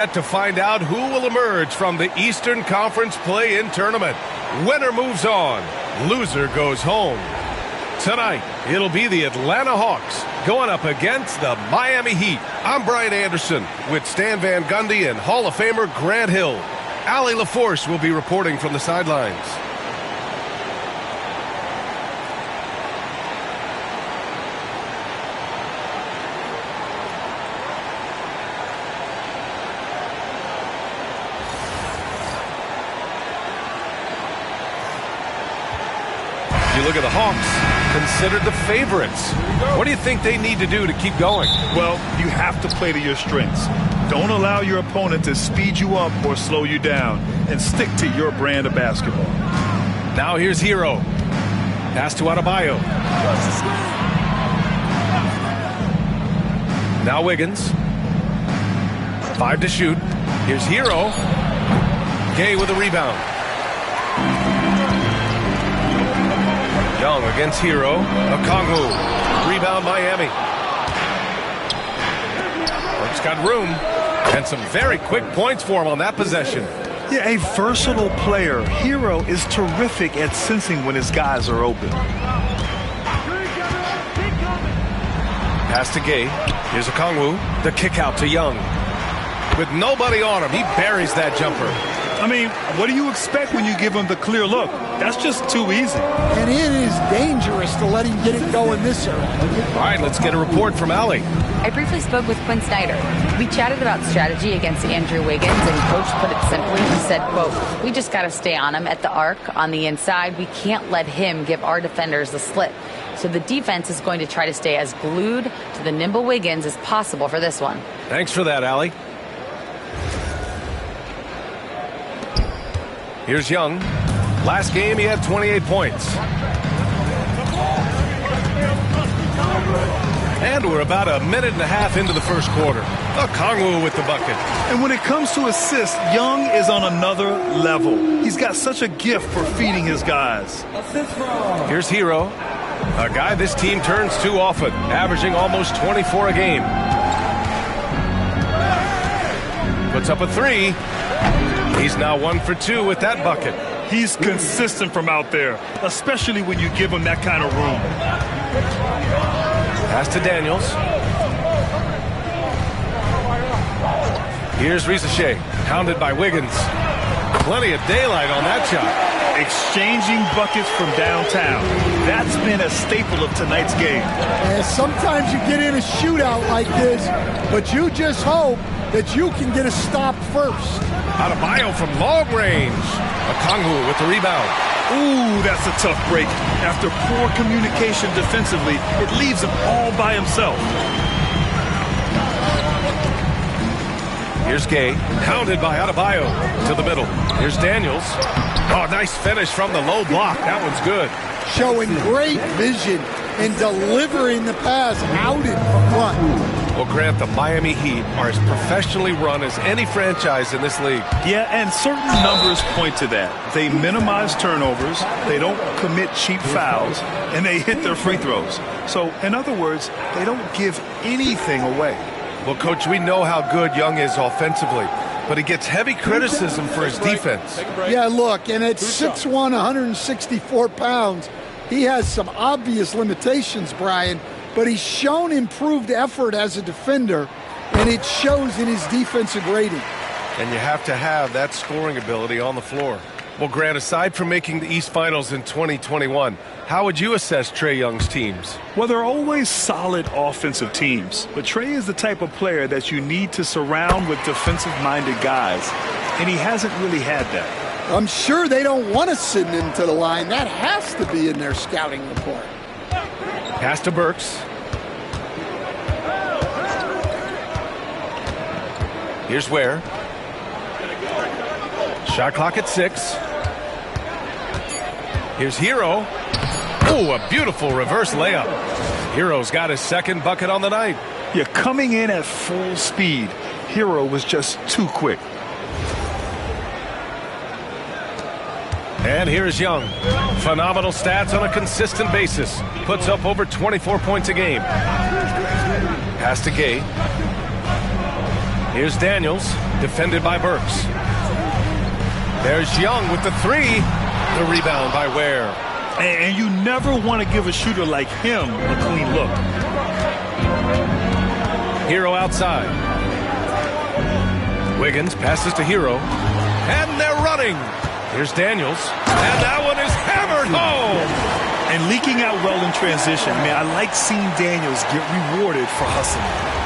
To find out who will emerge from the Eastern Conference play-in tournament. Winner moves on, loser goes home. Tonight, it'll be the Atlanta Hawks going up against the Miami Heat. I'm Brian Anderson with Stan Van Gundy and Hall of Famer Grant Hill. Allie LaForce will be reporting from the sidelines. You look at the Hawks, considered the favorites. What do you think they need to do to keep going? Well, you have to play to your strengths. Don't allow your opponent to speed you up or slow you down, and stick to your brand of basketball. Now here's Hero. Pass to Adebayo. Now Wiggins. 5 to shoot. Here's Hero. Gay with a rebound. Young against Hero. Okongwu. Rebound Miami. Hawks got room. And some very quick points for him on that possession. Yeah, a versatile player. Hero is terrific at sensing when his guys are open. Pass to Gay. Here's Okongwu. The kick out to Young. With nobody on him, he buries that jumper. I mean, what do you expect when you give him the clear look? That's just too easy. And it is dangerous to let him get it going this early. All right, let's get a report from Allie. I briefly spoke with Quinn Snyder. We chatted about strategy against Andrew Wiggins, and Coach put it simply. He said, quote, "We just got to stay on him at the arc on the inside. We can't let him give our defenders the slip. So the defense is going to try to stay as glued to the nimble Wiggins as possible for this one." Thanks for that, Allie. Here's Young. Last game, he had 28 points. And we're about a minute and a half into the first quarter. Okongwu with the bucket. And when it comes to assists, Young is on another level. He's got such a gift for feeding his guys. Here's Hero, a guy this team turns to often, averaging almost 24 a game. Puts up a 3. He's now 1 for 2 with that bucket. He's consistent from out there, especially when you give him that kind of room. Pass to Daniels. Here's Rizachet, hounded by Wiggins. Plenty of daylight on that shot. Exchanging buckets from downtown. That's been a staple of tonight's game. And sometimes you get in a shootout like this, but you just hope that you can get a stop first. Adebayo from long range. Okongwu with the rebound. Ooh, that's a tough break. After poor communication defensively, it leaves him all by himself. Here's Gay, hounded by Adebayo. To the middle. Here's Daniels. Oh, nice finish from the low block. That one's good. Showing great vision and delivering the pass out in front. Well, Grant, the Miami Heat are as professionally run as any franchise in this league. Yeah, and certain numbers point to that. They minimize turnovers, they don't commit cheap fouls, and they hit their free throws. So, in other words, they don't give anything away. Well, Coach, we know how good Young is offensively, but he gets heavy criticism for his defense. Yeah, look, and at 6'1", 164 pounds, he has some obvious limitations, Brian, but he's shown improved effort as a defender, and it shows in his defensive rating. And you have to have that scoring ability on the floor. Well, Grant, aside from making the East Finals in 2021, how would you assess Traeyoung's teams? Well, they're always solid offensive teams, but Trae is the type of player that you need to surround with defensive-minded guys, and he hasn't really had that. I'm sure they don't want to send him to the line. That has to be in their scouting report. Pass to Burks. Here's Ware. Shot clock at 6. Here's Hero. Oh, a beautiful reverse layup. Hero's got his second bucket on the night. Yeah, coming in at full speed. Hero was just too quick. And here's Young. Phenomenal stats on a consistent basis. Puts up over 24 points a game. Pass to Gay. Here's Daniels, defended by Burks. There's Young with the three. The rebound by Ware. And you never want to give a shooter like him a clean look. Hero outside. Wiggins passes to Hero. And they're running. Here's Daniels. And that one is hammered home. And leaking out well in transition. I mean, I like seeing Daniels get rewarded for hustling.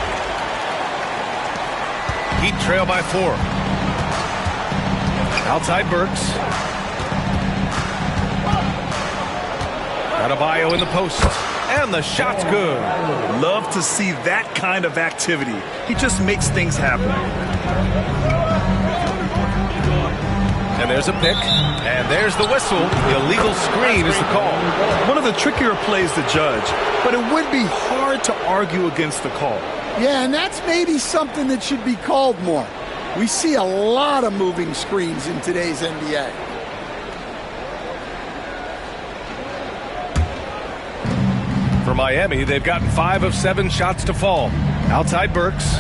Heat trail by 4. Outside Burks. Adebayo in the post. And the shot's good. Love to see that kind of activity. He just makes things happen. And there's a pick. And there's the whistle. The illegal screen is the call. One of the trickier plays to judge, but it would be hard to argue against the call. Yeah, and that's maybe something that should be called more. We see a lot of moving screens in today's NBA. For Miami, they've gotten 5 of 7 shots to fall. Outside Burks.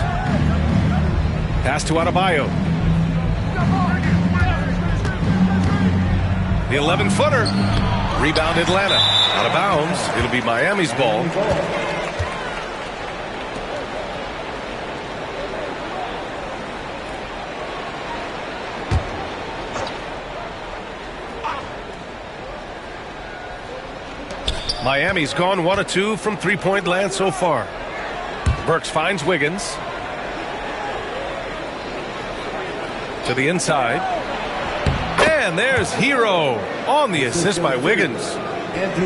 Pass to Adebayo. The 11-footer. Rebound Atlanta. Out of bounds. It'll be Miami's ball. Miami's gone 1 of 2 from three-point land so far. Burks finds Wiggins. To the inside. And there's Hero on the assist by Wiggins.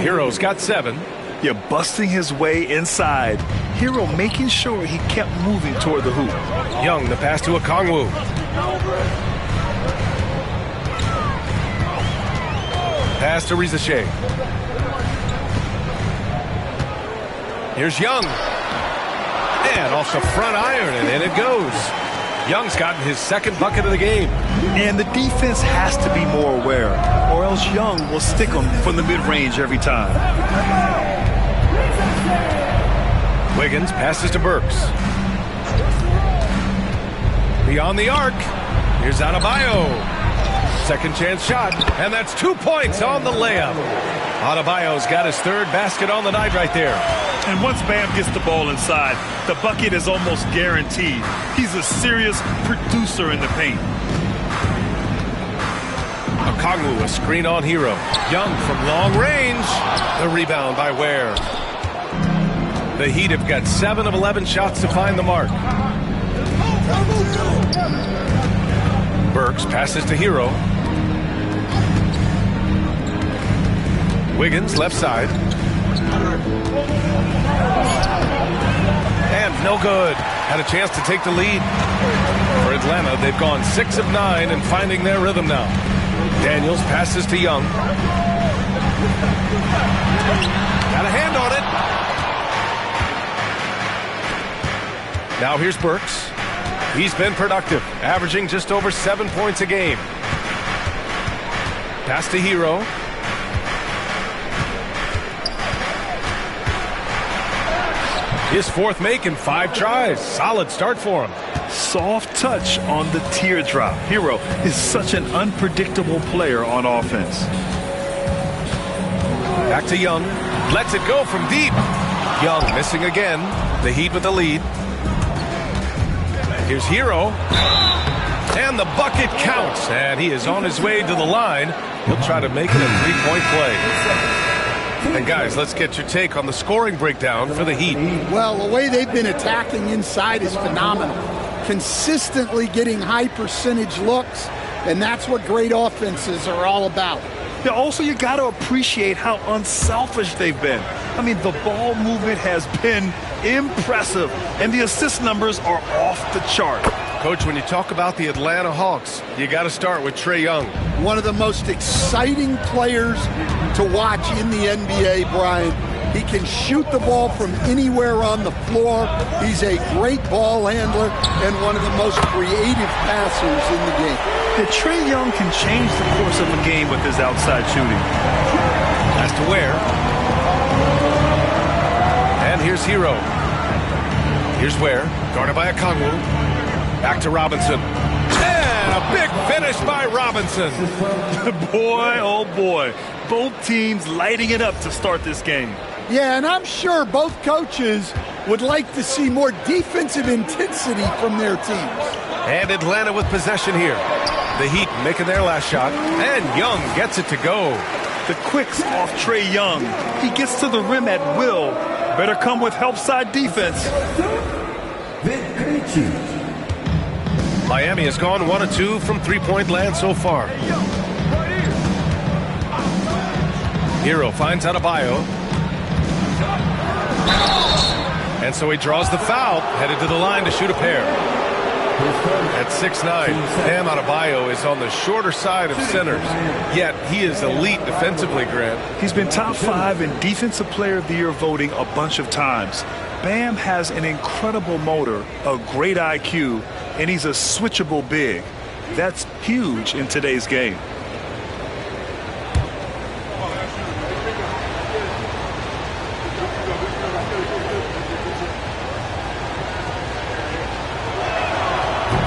Hero's got 7. You're busting his way inside. Hero making sure he kept moving toward the hoop. Young, the pass to Okongwu. Pass to Rizashe. Here's Young. And off the front iron, and in it goes. Young's gotten his second bucket of the game. And the defense has to be more aware, or else Young will stick them from the mid-range every time. Wiggins passes to Burks. Beyond the arc. Here's Adebayo. Second chance shot, and that's 2 points on the layup. Adebayo's got his third basket on the night right there. And once Bam gets the ball inside, the bucket is almost guaranteed. He's a serious producer in the paint. Okongwu, a screen on Hero. Young from long range. The rebound by Ware. The Heat have got 7 of 11 shots to find the mark. Burks passes to Hero. Wiggins left side. And no good. Had a chance to take the lead. For Atlanta, they've gone 6 of 9 and finding their rhythm now. Daniels passes to Young. Got a hand on it. Now here's Burks. He's been productive, averaging just over 7 points a game. Pass to Hero. His 4th make in 5 tries. Solid start for him. Soft touch on the teardrop. Hero is such an unpredictable player on offense. Back to Young. Lets it go from deep. Young missing again. The Heat with the lead. Here's Hero. And the bucket counts. And he is on his way to the line. He'll try to make it a 3-point play. And guys, let's get your take on the scoring breakdown for the Heat. Well, the way they've been attacking inside is phenomenal. Consistently getting high percentage looks, and that's what great offenses are all about. Yeah, also, you got to appreciate how unselfish they've been. I mean, the ball movement has been impressive, and the assist numbers are off the chart. Coach, when you talk about the Atlanta Hawks, you got to start with Traeyoung. One of the most exciting players to watch in the NBA, Brian. He can shoot the ball from anywhere on the floor. He's a great ball handler and one of the most creative passers in the game. Traeyoung can change the course of a game with his outside shooting. Pass to Ware. And here's Hero. Here's Ware, guarded by Okongwu. Back to Robinson. And a big finish by Robinson. Boy, oh boy. Both teams lighting it up to start this game. Yeah, and I'm sure both coaches would like to see more defensive intensity from their teams. And Atlanta with possession here. The Heat making their last shot. And Young gets it to go. The quicks off Traeyoung. He gets to the rim at will. Better come with help side defense. Miami has gone 1 of 2 from three-point land so far. Hero finds Adebayo. And so he draws the foul, headed to the line to shoot a pair. At 6'9", Bam Adebayo is on the shorter side of centers, yet he is elite defensively, Grant. He's been top 5 in Defensive Player of the Year voting a bunch of times. Bam has an incredible motor, a great IQ, and he's a switchable big. That's huge in today's game.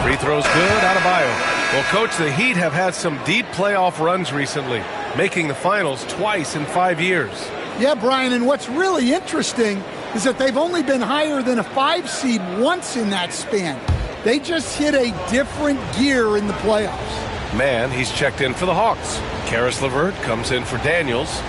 Free throws good, Adebayo. Well, Coach, the Heat have had some deep playoff runs recently, making the finals twice in 5 years. Yeah, Brian, and what's really interesting is that they've only been higher than a 5 seed once in that span. They just hit a different gear in the playoffs. Man, he's checked in for the Hawks. Karis LeVert comes in for Daniels.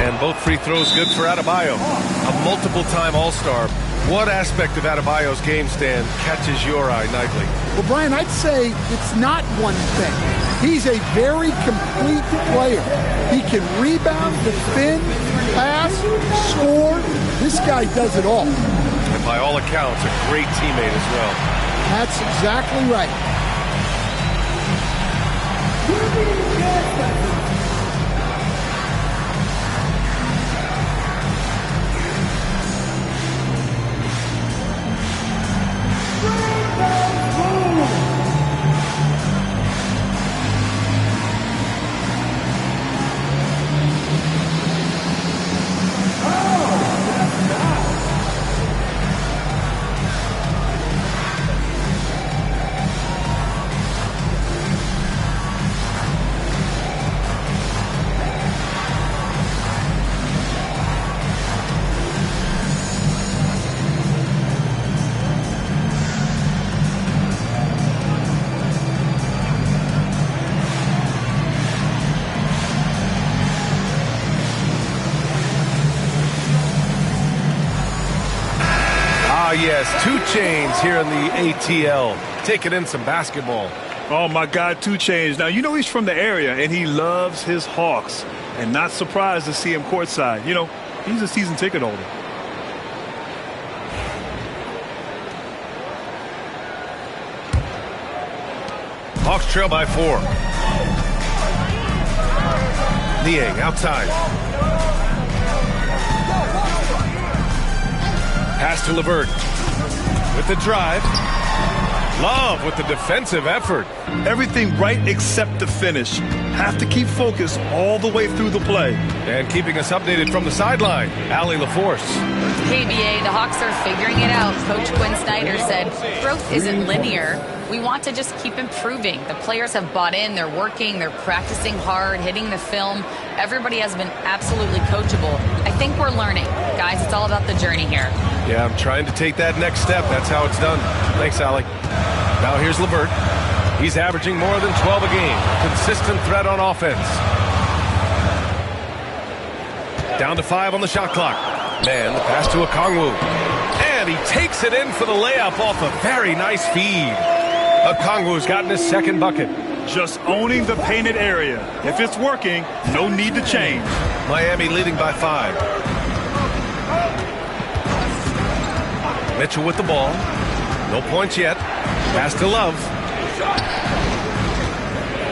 And both free throws good for Adebayo. A multiple-time All-Star. What aspect of Adebayo's game stand catches your eye nightly? Well, Brian, I'd say it's not one thing. He's a very complete player. He can rebound, defend, pass, score. This guy does it all. And by all accounts, a great teammate as well. That's exactly right. Yes, 2 Chainz here in the ATL, taking in some basketball. Oh, my God, 2 Chainz. Now, you know he's from the area, and he loves his Hawks. And not surprised to see him courtside. You know, he's a season ticket holder. Hawks trail by 4. Niang outside. Pass to LeVert. With the drive. Love with the defensive effort. Everything right except the finish. Have to keep focused all the way through the play. And keeping us updated from the sideline, Allie LaForce. KBA, the Hawks are figuring it out. Coach Quinn Snyder said, growth isn't linear. We want to just keep improving. The players have bought in. They're working. They're practicing hard, hitting the film. Everybody has been absolutely coachable. I think we're learning. Guys, it's all about the journey here. Yeah, I'm trying to take that next step. That's how it's done. Thanks, Allie. Now here's LeVert. He's averaging more than 12 a game. Consistent threat on offense. Down to 5 on the shot clock. Man, the pass to Okongwu. And he takes it in for the layup off a very nice feed. Okongwu's gotten his second bucket. Just owning the painted area. If it's working, no need to change. Miami leading by 5. Mitchell with the ball. No points yet. Pass to Love.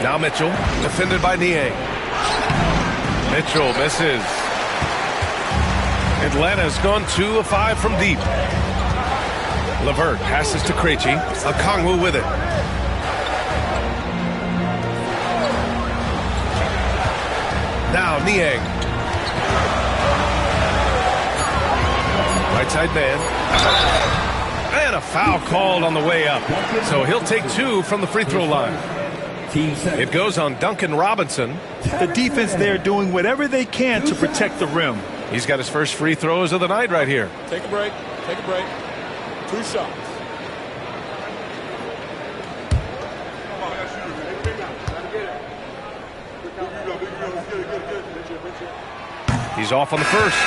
Now Mitchell, defended by Niang. Mitchell misses. Atlanta's gone 2 of 5 from deep. LeVert passes to Krejci. Okongwu with it. Now Niang. Right side man. And a a foul called on the way up. So he'll take 2 from the free throw line. It goes on Duncan Robinson. The defense there doing whatever they can to protect the rim. He's got his first free throws of the night right here. Take a break. Take a break. 2 shots. He's off on the first.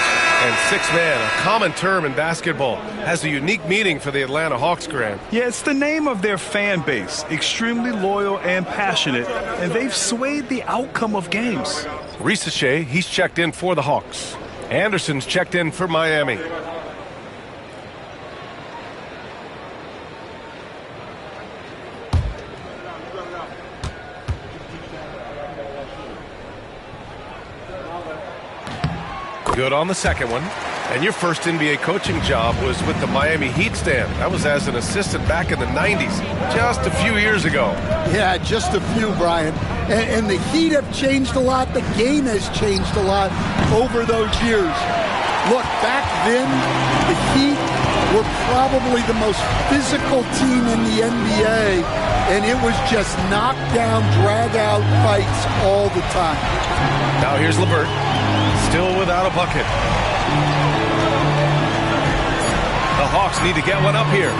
And 6-man, a common term in basketball, has a unique meaning for the Atlanta Hawks, Grant. Yeah, it's the name of their fan base. Extremely loyal and passionate. And they've swayed the outcome of games. Ricochet, he's checked in for the Hawks. Anderson's checked in for Miami. Good on the second one. And your first NBA coaching job was with the Miami Heat, Stan. That was as an assistant back in the 90s, just a few years ago. Yeah, just a few, Brian. And the Heat have changed a lot. The game has changed a lot over those years. Look, back then, the Heat were probably the most physical team in the NBA, and it was just knockdown, drag-out fights all the time. Now here's LeVert, still without a bucket. The Hawks need to get one up here.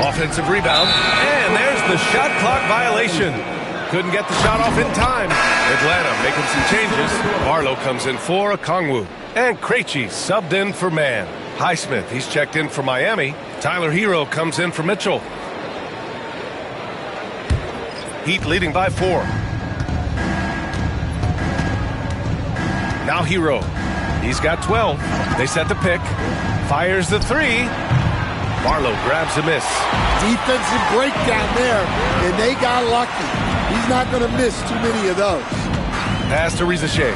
Offensive rebound, and there's the shot clock violation. Couldn't get the shot off in time. Atlanta making some changes. Barlow comes in for Okongwu. And Krejci subbed in for Mann. Highsmith, he's checked in for Miami. TylerHero comes in for Mitchell. Heat leading by 4. Now Hero. He's got 12. They set the pick. Fires the 3. Barlow grabs a miss. Defensive breakdown there, and they got lucky. He's not going to miss too many of those. Pass to Ricochet.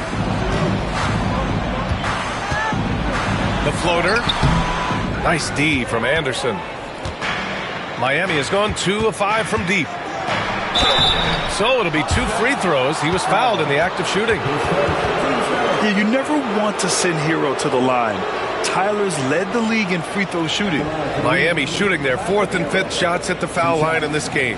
The floater. Nice D from Anderson. Miami has gone 2 of 5 from deep. So it'll be 2 free throws. He was fouled in the act of shooting. Yeah, you never want to send Hero to the line. Tyler's led the league in free throw shooting. Miami shooting their 4th and 5th shots at the foul line in this game.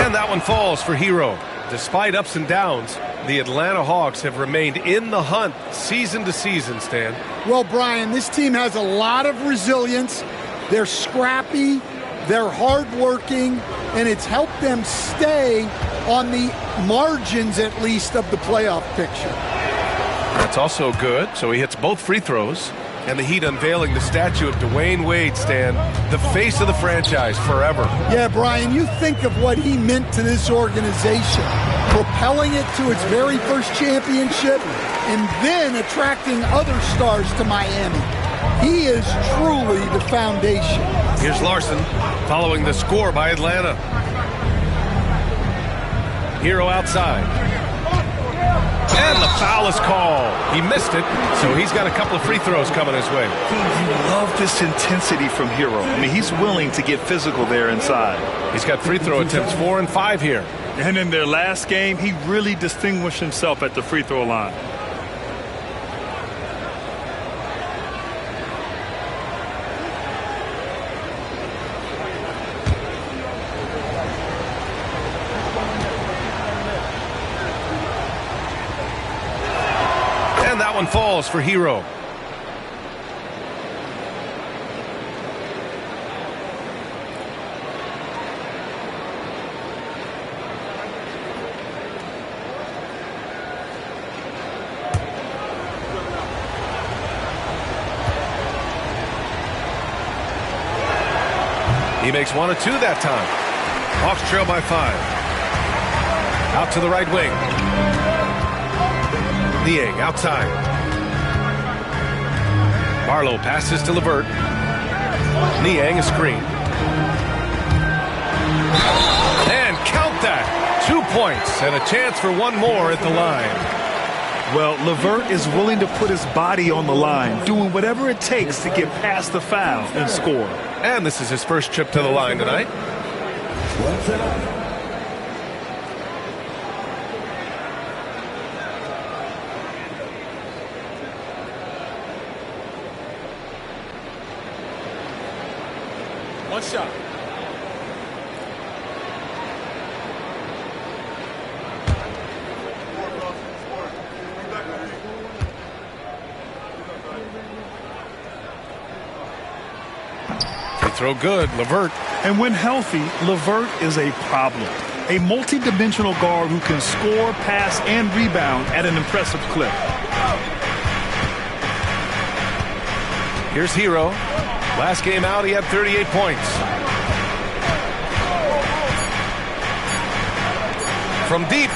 And that one falls for Hero. Despite ups and downs, the Atlanta Hawks have remained in the hunt season to season, Stan. Well, Brian, this team has a lot of resilience. They're scrappy, they're hardworking, and it's helped them stay on the margins, at least, of the playoff picture. That's also good. So he hits both free throws. And the Heat unveiling the statue of Dwayne Wade, Stan, the face of the franchise forever. Yeah, Brian, you think of what he meant to this organization, propelling it to its very first championship and then attracting other stars to Miami. He is truly the foundation. Here's Larson following the score by Atlanta. Hero outside. And the foul is called. He missed it, so he's got a couple of free throws coming his way. You love this intensity from Hero. I mean, he's willing to get physical there inside. He's got free throw attempts 4 and 5 here. And in their last game, he really distinguished himself at the free throw line. And that one falls for Hero. He makes 1 of 2 that time. Hawks trail by 5. Out to the right wing. Niang outside. Barlow passes to LeVert. Niang a screen. And count that. 2 points and a chance for one more at the line. Well, LeVert is willing to put his body on the line, doing whatever it takes to get past the foul and score. And this is his first trip to the line tonight. One shot. Free throw good, LeVert. And when healthy, LeVert is a problem. A multi-dimensional guard who can score, pass, and rebound at an impressive clip. Here's Hero. Last game out, he had 38 points. From deep.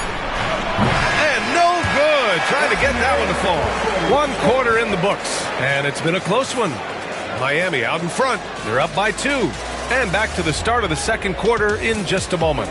And no good. Trying to get that one to fall. 1 quarter in the books. And it's been a close one. Miami out in front. They're up by 2. And back to the start of the second quarter in just a moment.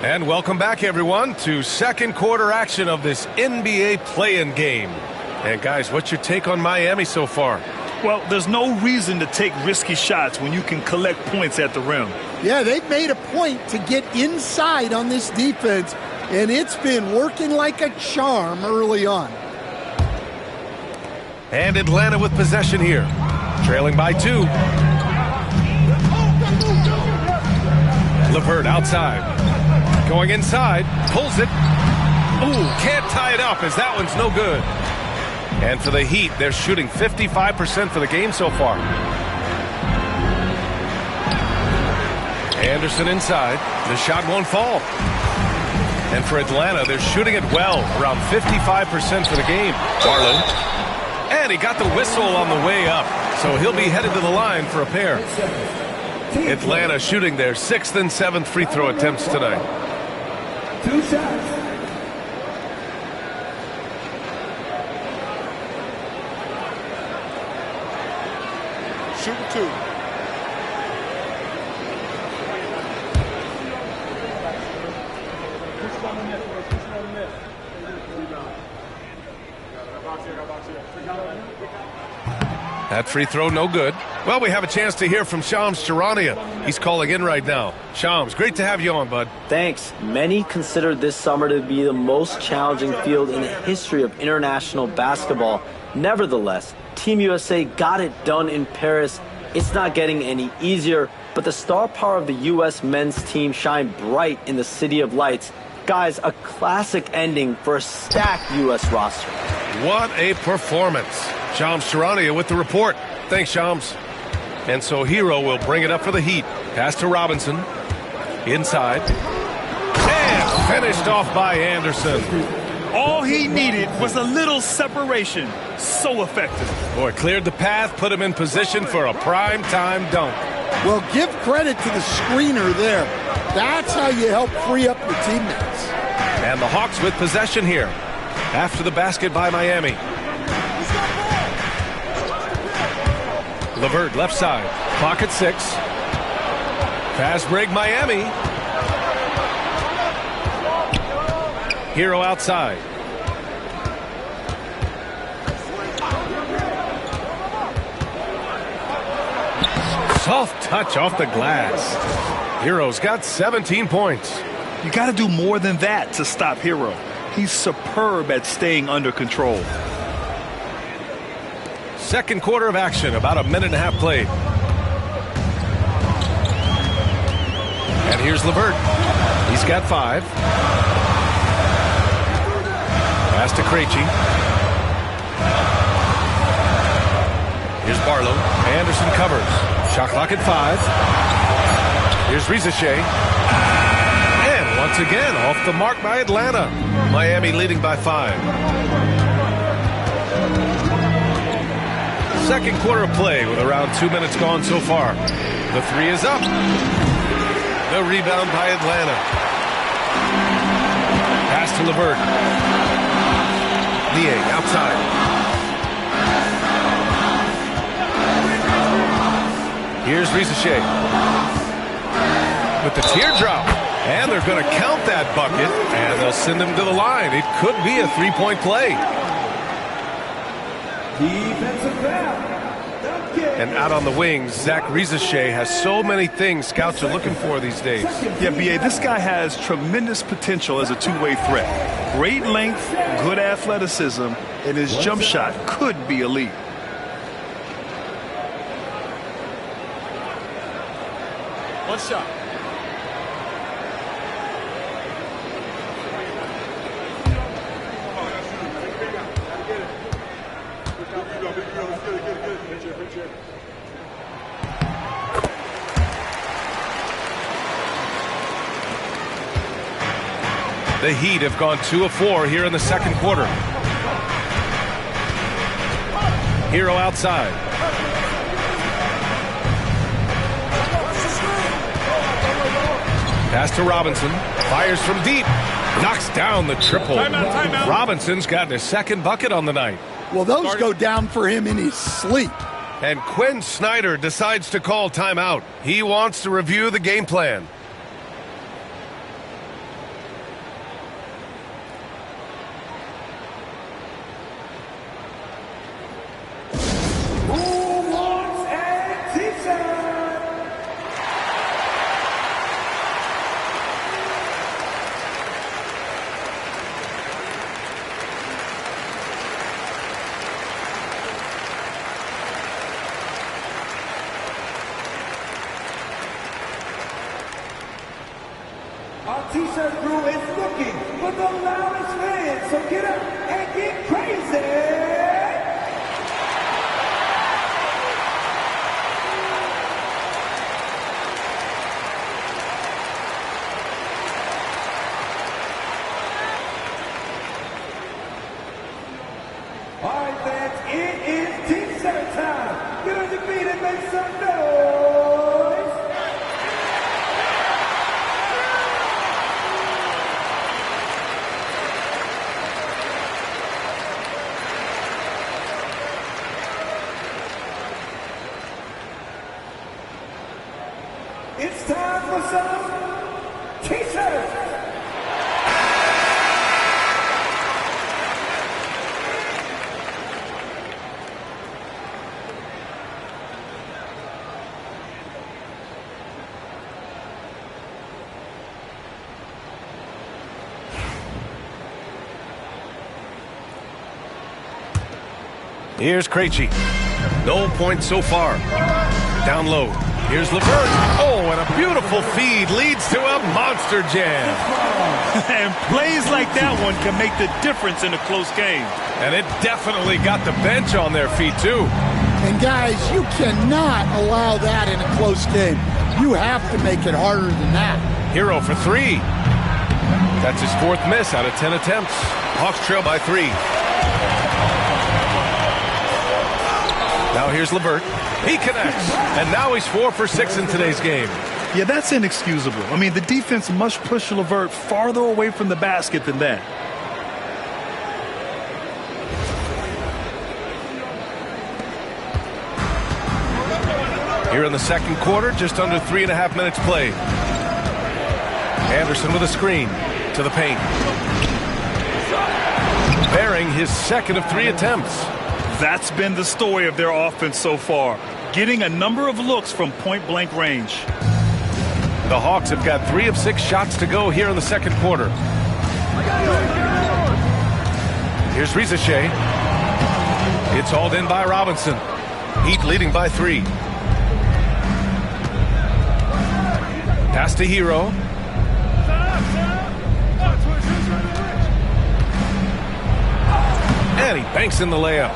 And welcome back, everyone, to second quarter action of this NBA play-in game. And guys, what's your take on Miami so far? Well, there's no reason to take risky shots when you can collect points at the rim. Yeah, they've made a point to get inside on this defense, and it's been working like a charm early on. And Atlanta with possession here, trailing by 2. LeVert outside. Going inside, pulls it. Ooh, can't tie it up as that one's no good. And for the Heat, they're shooting 55% for the game so far. Anderson inside. The shot won't fall. And for Atlanta, they're shooting it well, around 55% for the game. Barlow. And he got the whistle on the way up, so he'll be headed to the line for a pair. Atlanta shooting their 6th and 7th free throw attempts tonight. 2 shots. Shooting 2. That free throw no good. Well, we have a chance to hear from Shams Charania. He's calling in right now. Shams, great to have you on, bud. Thanks. Many consider this summer to be the most challenging field in the history of international basketball. Nevertheless, Team USA got it done in Paris. It's not getting any easier, but the star power of the U.S. men's team shined bright in the City of Lights. Guys, a classic ending for a stacked U.S. roster. What a performance. Shams Charania with the report. Thanks, Shams. And so Hero will bring it up for the Heat. Pass to Robinson. Inside. And finished off by Anderson. All he needed was a little separation. So effective. Boy, cleared the path, put him in position for a prime-time dunk. Well, give credit to the screener there. That's how you help free up your teammates. And the Hawks with possession here. After the basket by Miami. LeVert left side. Clock at 6. Fast break Miami. Hero outside. Soft touch off the glass. Hero's got 17 points. You got to do more than that to stop Hero. He's superb at staying under control. Second quarter of action, about a minute and a half played. And here's LeVert. He's got 5. Pass to Krejci. Here's Barlow. Anderson covers. Shot clock at 5. Here's Rizichet. And once again, off the mark by Atlanta. Miami leading by 5. Second quarter of play with around 2 minutes gone so far. The 3 is up. The rebound by Atlanta. Pass to Levert. Niang outside. Here's Rizachet with the teardrop. And they're going to count that bucket, and they'll send him to the line. It could be a three-point play. Defensive foul. And out on the wings, Zach Rizachet has so many things scouts are looking for these days. Yeah, B.A., this guy has tremendous potential as a two-way threat. Great length, good athleticism, and his jump shot could be elite. One shot. The Heat have gone 2 of 4 here in the second quarter. Hero outside. Pass to Robinson. Fires from deep. Knocks down the triple. Timeout. Robinson's gotten his second bucket on the night. Well, those go down for him in his sleep. And Quinn Snyder decides to call timeout. He wants to review the game plan. Our T-shirt crew is looking for the loudest fans, so get up and get crazy! All right, fans, it is T-shirt time. Get on your feet and make some noise. It's time for some T-shirts. Here's Krejci. No points so far. Down low. Here's Levert. Oh, and a beautiful feed leads to a monster jam. And plays like that one can make the difference in a close game. And it definitely got the bench on their feet, too. And guys, you cannot allow that in a close game. You have to make it harder than that. Hero for 3. That's his 4th miss out of 10 attempts. Hawks trail by 3. Now here's Levert. He connects. And now he's 4 for 6 in today's game. Yeah, that's inexcusable. I mean, the defense must push Levert farther away from the basket than that. Here in the second quarter, just under 3.5 minutes played. Anderson with a screen to the paint. Bearing his 2nd of 3 attempts. That's been the story of their offense so far, getting a number of looks from point-blank range. The Hawks have got 3 of 6 shots to go here in the second quarter. Here's Rizachet. It's hauled in by Robinson. Heat leading by 3. Pass to Hero. And he banks in the layup.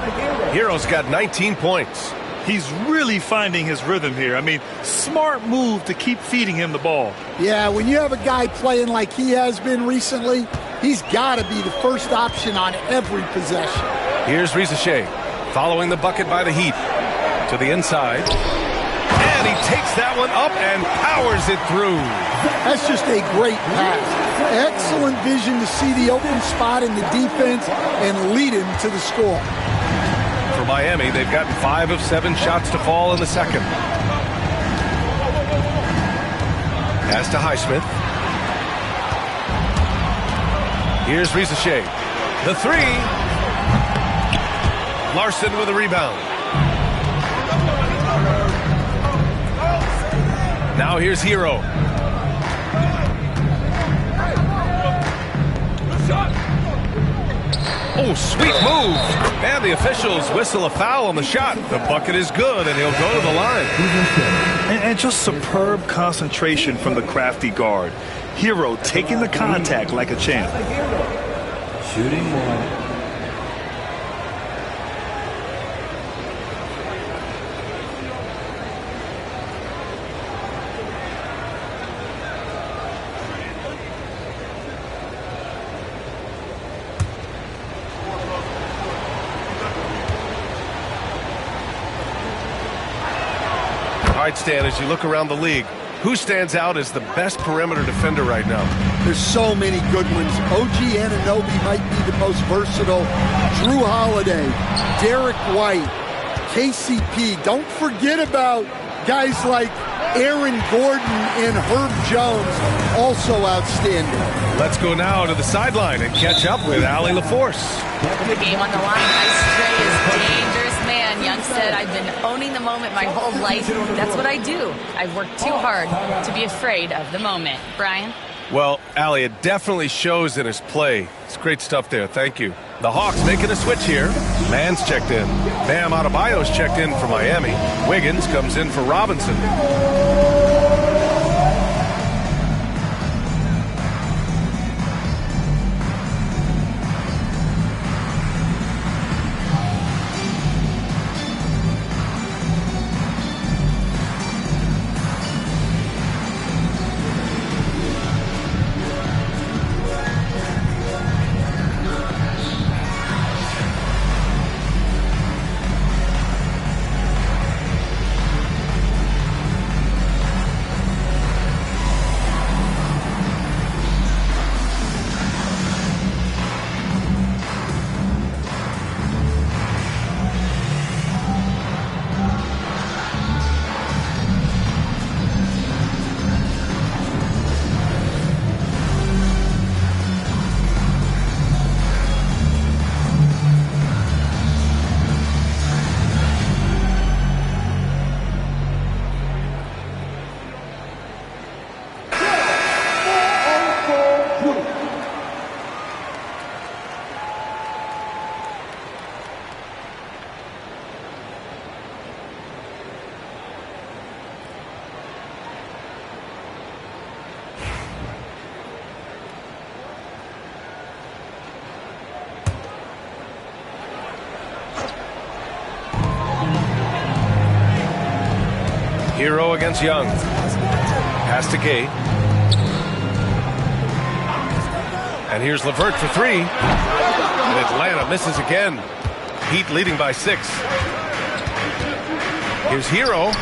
Hero's got 19 points. He's really finding his rhythm here. I mean, smart move to keep feeding him the ball. Yeah, when you have a guy playing like he has been recently, he's got to be the first option on every possession. Here's Rizachet following the bucket by the Heat to the inside. And he takes that one up and powers it through. That's just a great pass. Excellent vision to see the open spot in the defense and lead him to the score. For Miami, they've gotten 5 of 7 shots to fall in the second. Pass to Highsmith. Here's Rizachet. The 3. Larson with a rebound. Now here's Hero. Oh, sweet move. And the officials whistle a foul on the shot. The bucket is good, and he'll go to the line. And just superb concentration from the crafty guard. Hero taking the contact like a champ. Shooting 1. All right, Stan, as you look around the league, who stands out as the best perimeter defender right now? There's so many good ones. OG Anunoby might be the most versatile. Drew Holiday, Derek White, KCP. Don't forget about guys like Aaron Gordon and Herb Jones, also outstanding. Let's go now to the sideline and catch up with Allie LaForce. The game on the line. Ice Trae is dangerous, man. Young said, I've been owning the moment my whole life. That's what I do. I've worked too hard to be afraid of the moment. Brian? Well, Allie, it definitely shows in his play. It's great stuff there. Thank you. The Hawks making a switch here. Mann's checked in. Bam Adebayo's checked in for Miami. Wiggins comes in for Robinson. Hero against Young. Pass to Gay. And here's LeVert for 3. And Atlanta misses again. Heat leading by 6. Here's Hero.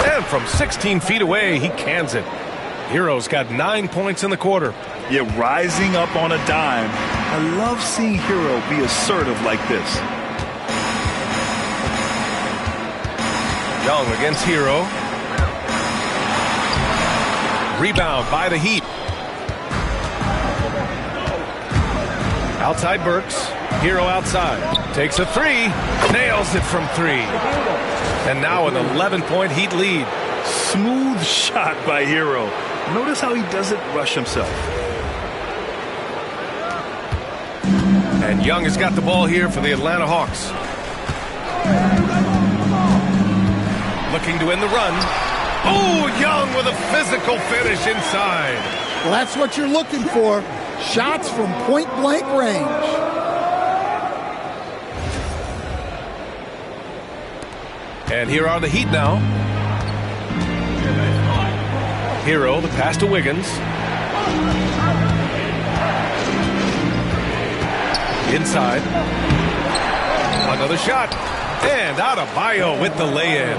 And from 16 feet away, he cans it. Hero's got 9 points in the quarter. Yeah, rising up on a dime. I love seeing Hero be assertive like this. Young against Hero. Rebound by the Heat. Outside Burks. Hero outside. Takes a 3. Nails it from 3. And now an 11-point Heat lead. Smooth shot by Hero. Notice how he doesn't rush himself. And Young has got the ball here for the Atlanta Hawks. Looking to end the run. Oh, Young with a physical finish inside. Well, that's what you're looking for. Shots from point-blank range. And here are the Heat now. Hero, the pass to Wiggins. Inside. Another shot. And Adebayo with the lay-in.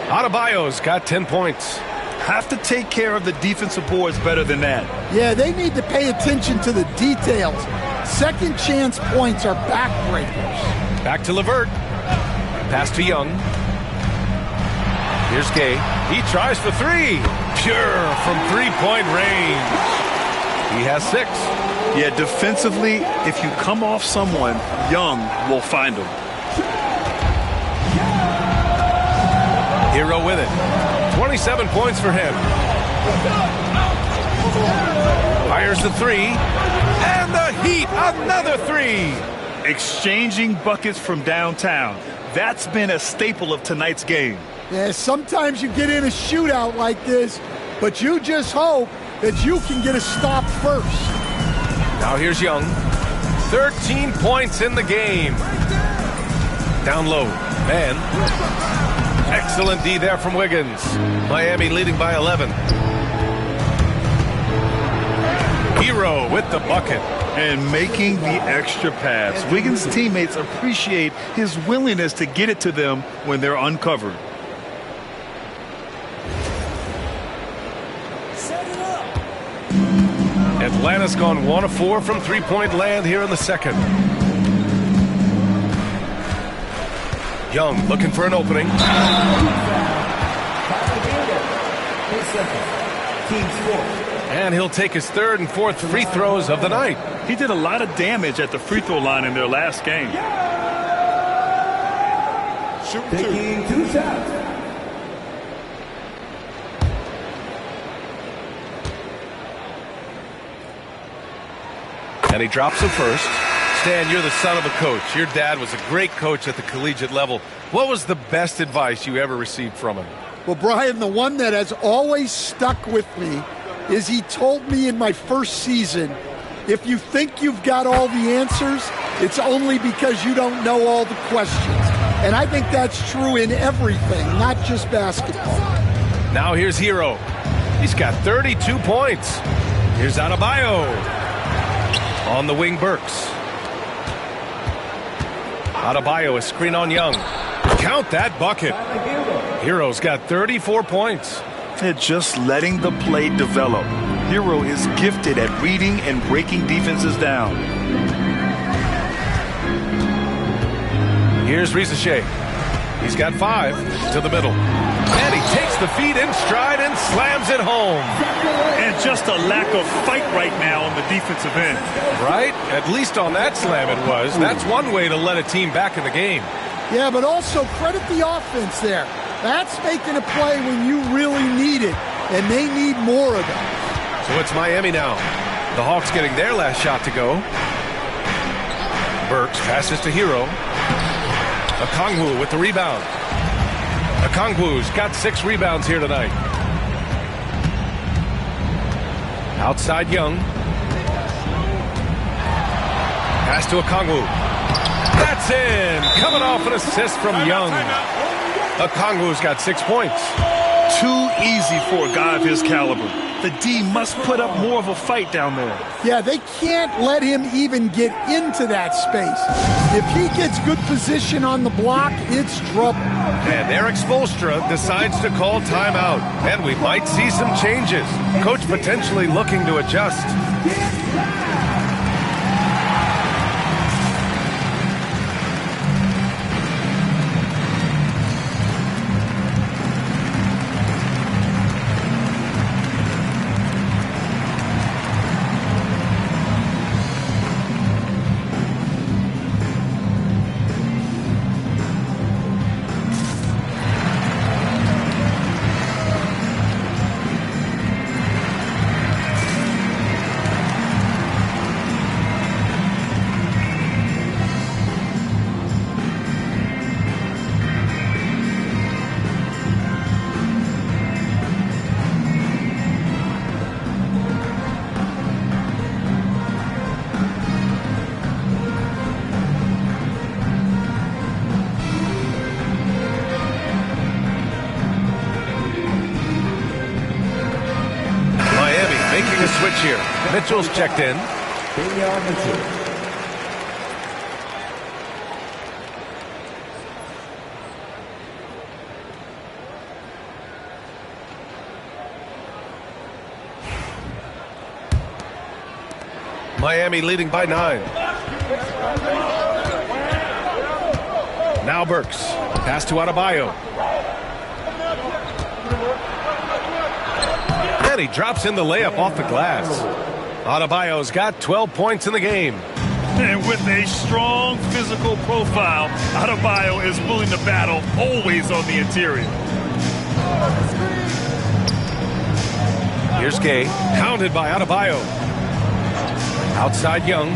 Adebayo's got 10 points. have to take care of the defensive boards better than that. Yeah, they need to pay attention to the details. Second chance points are backbreakers. Back to Levert. Pass to Young. Here's Gay. He tries for three. Pure from three-point range. He has 6. Yeah, defensively, if you come off someone, Young will find him. Hero with it. 27 points for him. Fires the three. And the Heat, another three. Exchanging buckets from downtown. That's been a staple of tonight's game. Yeah, sometimes you get in a shootout like this, but you just hope that you can get a stop first. Now here's Young. 13 points in the game. Down low. Man. Excellent D there from Wiggins. Miami leading by 11. Hero with the bucket. And making the extra pass. Wiggins' teammates appreciate his willingness to get it to them when they're uncovered. Atlanta's gone 1 of 4 from three-point land here in the second. Young looking for an opening. And he'll take his third and fourth free throws of the night. He did a lot of damage at the free throw line in their last game. Taking 2 shots. And he drops him first. Stan, you're the son of a coach. Your dad was a great coach at the collegiate level. What was the best advice you ever received from him? Well, Brian, the one that has always stuck with me is he told me in my first season, if you think you've got all the answers, it's only because you don't know all the questions. And I think that's true in everything, not just basketball. Now here's Hero. He's got 32 points. Here's Adebayo. On the wing, Burks. Adebayo, a screen on Young. Count that bucket. Hero's got 34 points. They're just letting the play develop. Hero is gifted at reading and breaking defenses down. Here's Rizachet. He's got 5 to the middle. And he takes the feed in stride and slams it home. And just a lack of fight right now on the defensive end. Right? At least on that slam it was. That's one way to let a team back in the game. Yeah, but also credit the offense there. That's making a play when you really need it, and they need more of it. So it's Miami now. The Hawks getting their last shot to go. Burks passes to Hero. Okongwu with the rebound. Okongwu's got 6 rebounds here tonight. Outside Young. Pass to Okongwu. That's in. Coming off an assist from Young. Okongwu's got 6 points. Too easy for a guy of his caliber. The D must put up more of a fight down there. Yeah, they can't let him even get into that space. If he gets good position on the block, it's trouble. And Eric Spoelstra decides to call timeout. And we might see some changes. Coach potentially looking to adjust. Switch here. Mitchell's checked in. Miami leading by 9. Now Burks. Pass to Adebayo. And he drops in the layup off the glass. Adebayo's got 12 points in the game. And with a strong physical profile, Adebayo is willing to battle, always on the interior. Here's Gay, hounded by Adebayo. Outside Young.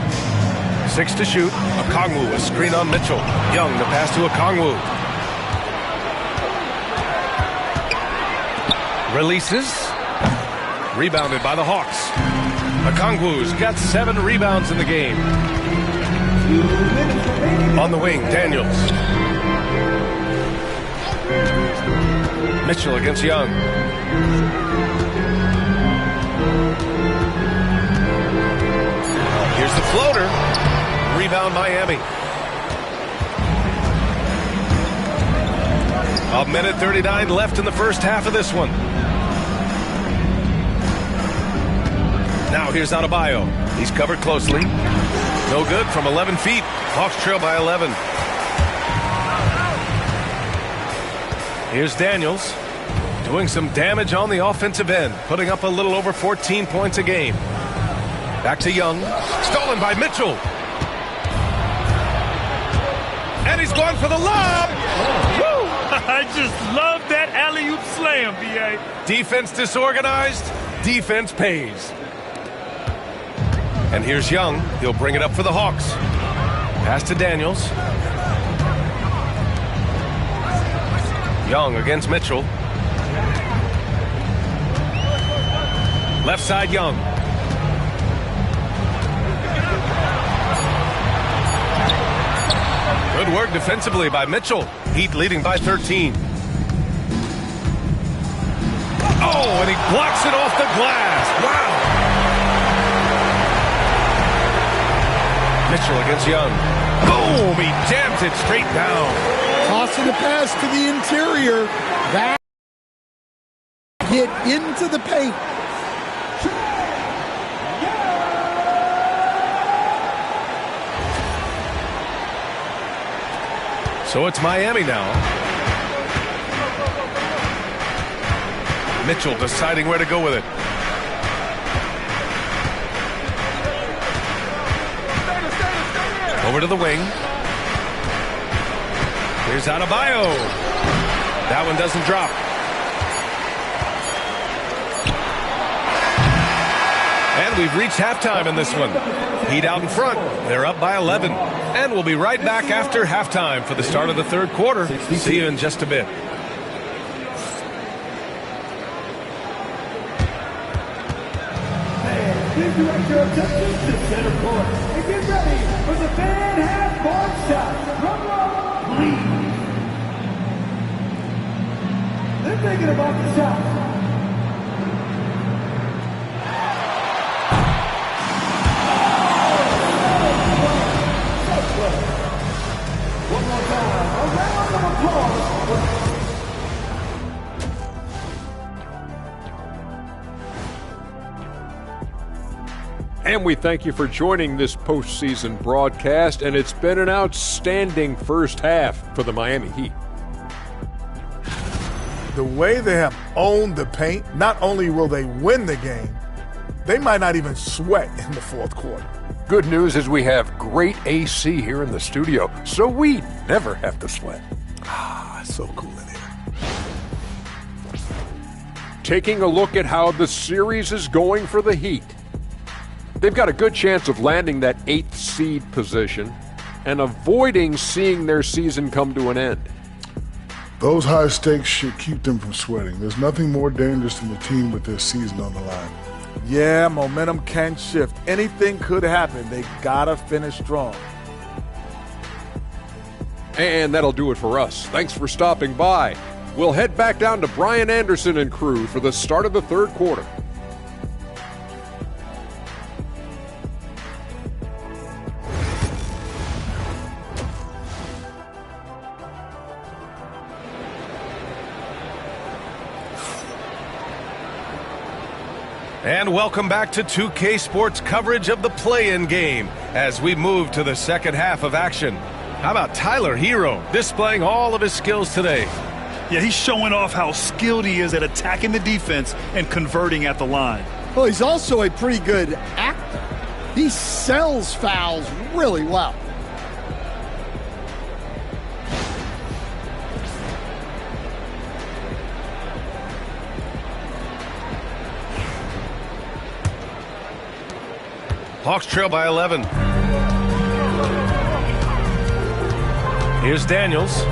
6 to shoot. Okongwu, a screen on Mitchell. Young, the pass to Okongwu. Releases. Rebounded by the Hawks. Okongwu's got 7 rebounds in the game. On the wing, Daniels. Mitchell against Young. Here's the floater. Rebound Miami. A minute 39 left in the first half of this one. Now here's Adebayo. He's covered closely. No good from 11 feet. Hawks trail by 11. Here's Daniels doing some damage on the offensive end, putting up a little over 14 points a game. Back to Young. Stolen by Mitchell. And he's going for the lob. Woo! I just love that alley-oop slam, B.A. Defense disorganized. Defense pays. And here's Young. He'll bring it up for the Hawks. Pass to Daniels. Young against Mitchell. Left side Young. Good work defensively by Mitchell. Heat leading by 13. Oh, and he blocks it off the glass. Wow. Mitchell against Young. Boom! He jams it straight down. Tossing the pass to the interior. That get into the paint. So it's Miami now. Mitchell deciding where to go with it. Over to the wing. Here's Adebayo. That one doesn't drop. And we've reached halftime in this one. Heat out in front. They're up by 11. And we'll be right back after halftime for the start of the third quarter. See you in just a bit. Please direct your attention to center court and get ready for the fan half-court shot. Drum roll, please. They're thinking about the shot. One more time, a round of applause. And we thank you for joining this postseason broadcast, and it's been an outstanding first half for the Miami Heat. The way they have owned the paint, not only will they win the game, they might not even sweat in the fourth quarter. Good news is we have great AC here in the studio, so we never have to sweat. It's so cool in here. Taking a look at how the series is going for the Heat. They've got a good chance of landing that 8th seed position and avoiding seeing their season come to an end. Those high stakes should keep them from sweating. There's nothing more dangerous than a team with their season on the line. Yeah, momentum can shift. Anything could happen. They gotta finish strong. And that'll do it for us. Thanks for stopping by. We'll head back down to Brian Anderson and crew for the start of the third quarter. And welcome back to 2K Sports coverage of the play-in game as we move to the second half of action. How about tylerhero displaying all of his skills today? Yeah, he's showing off how skilled he is at attacking the defense and converting at the line. Well, he's also a pretty good actor. He sells fouls really well. Hawks trail by 11. Here's Daniels.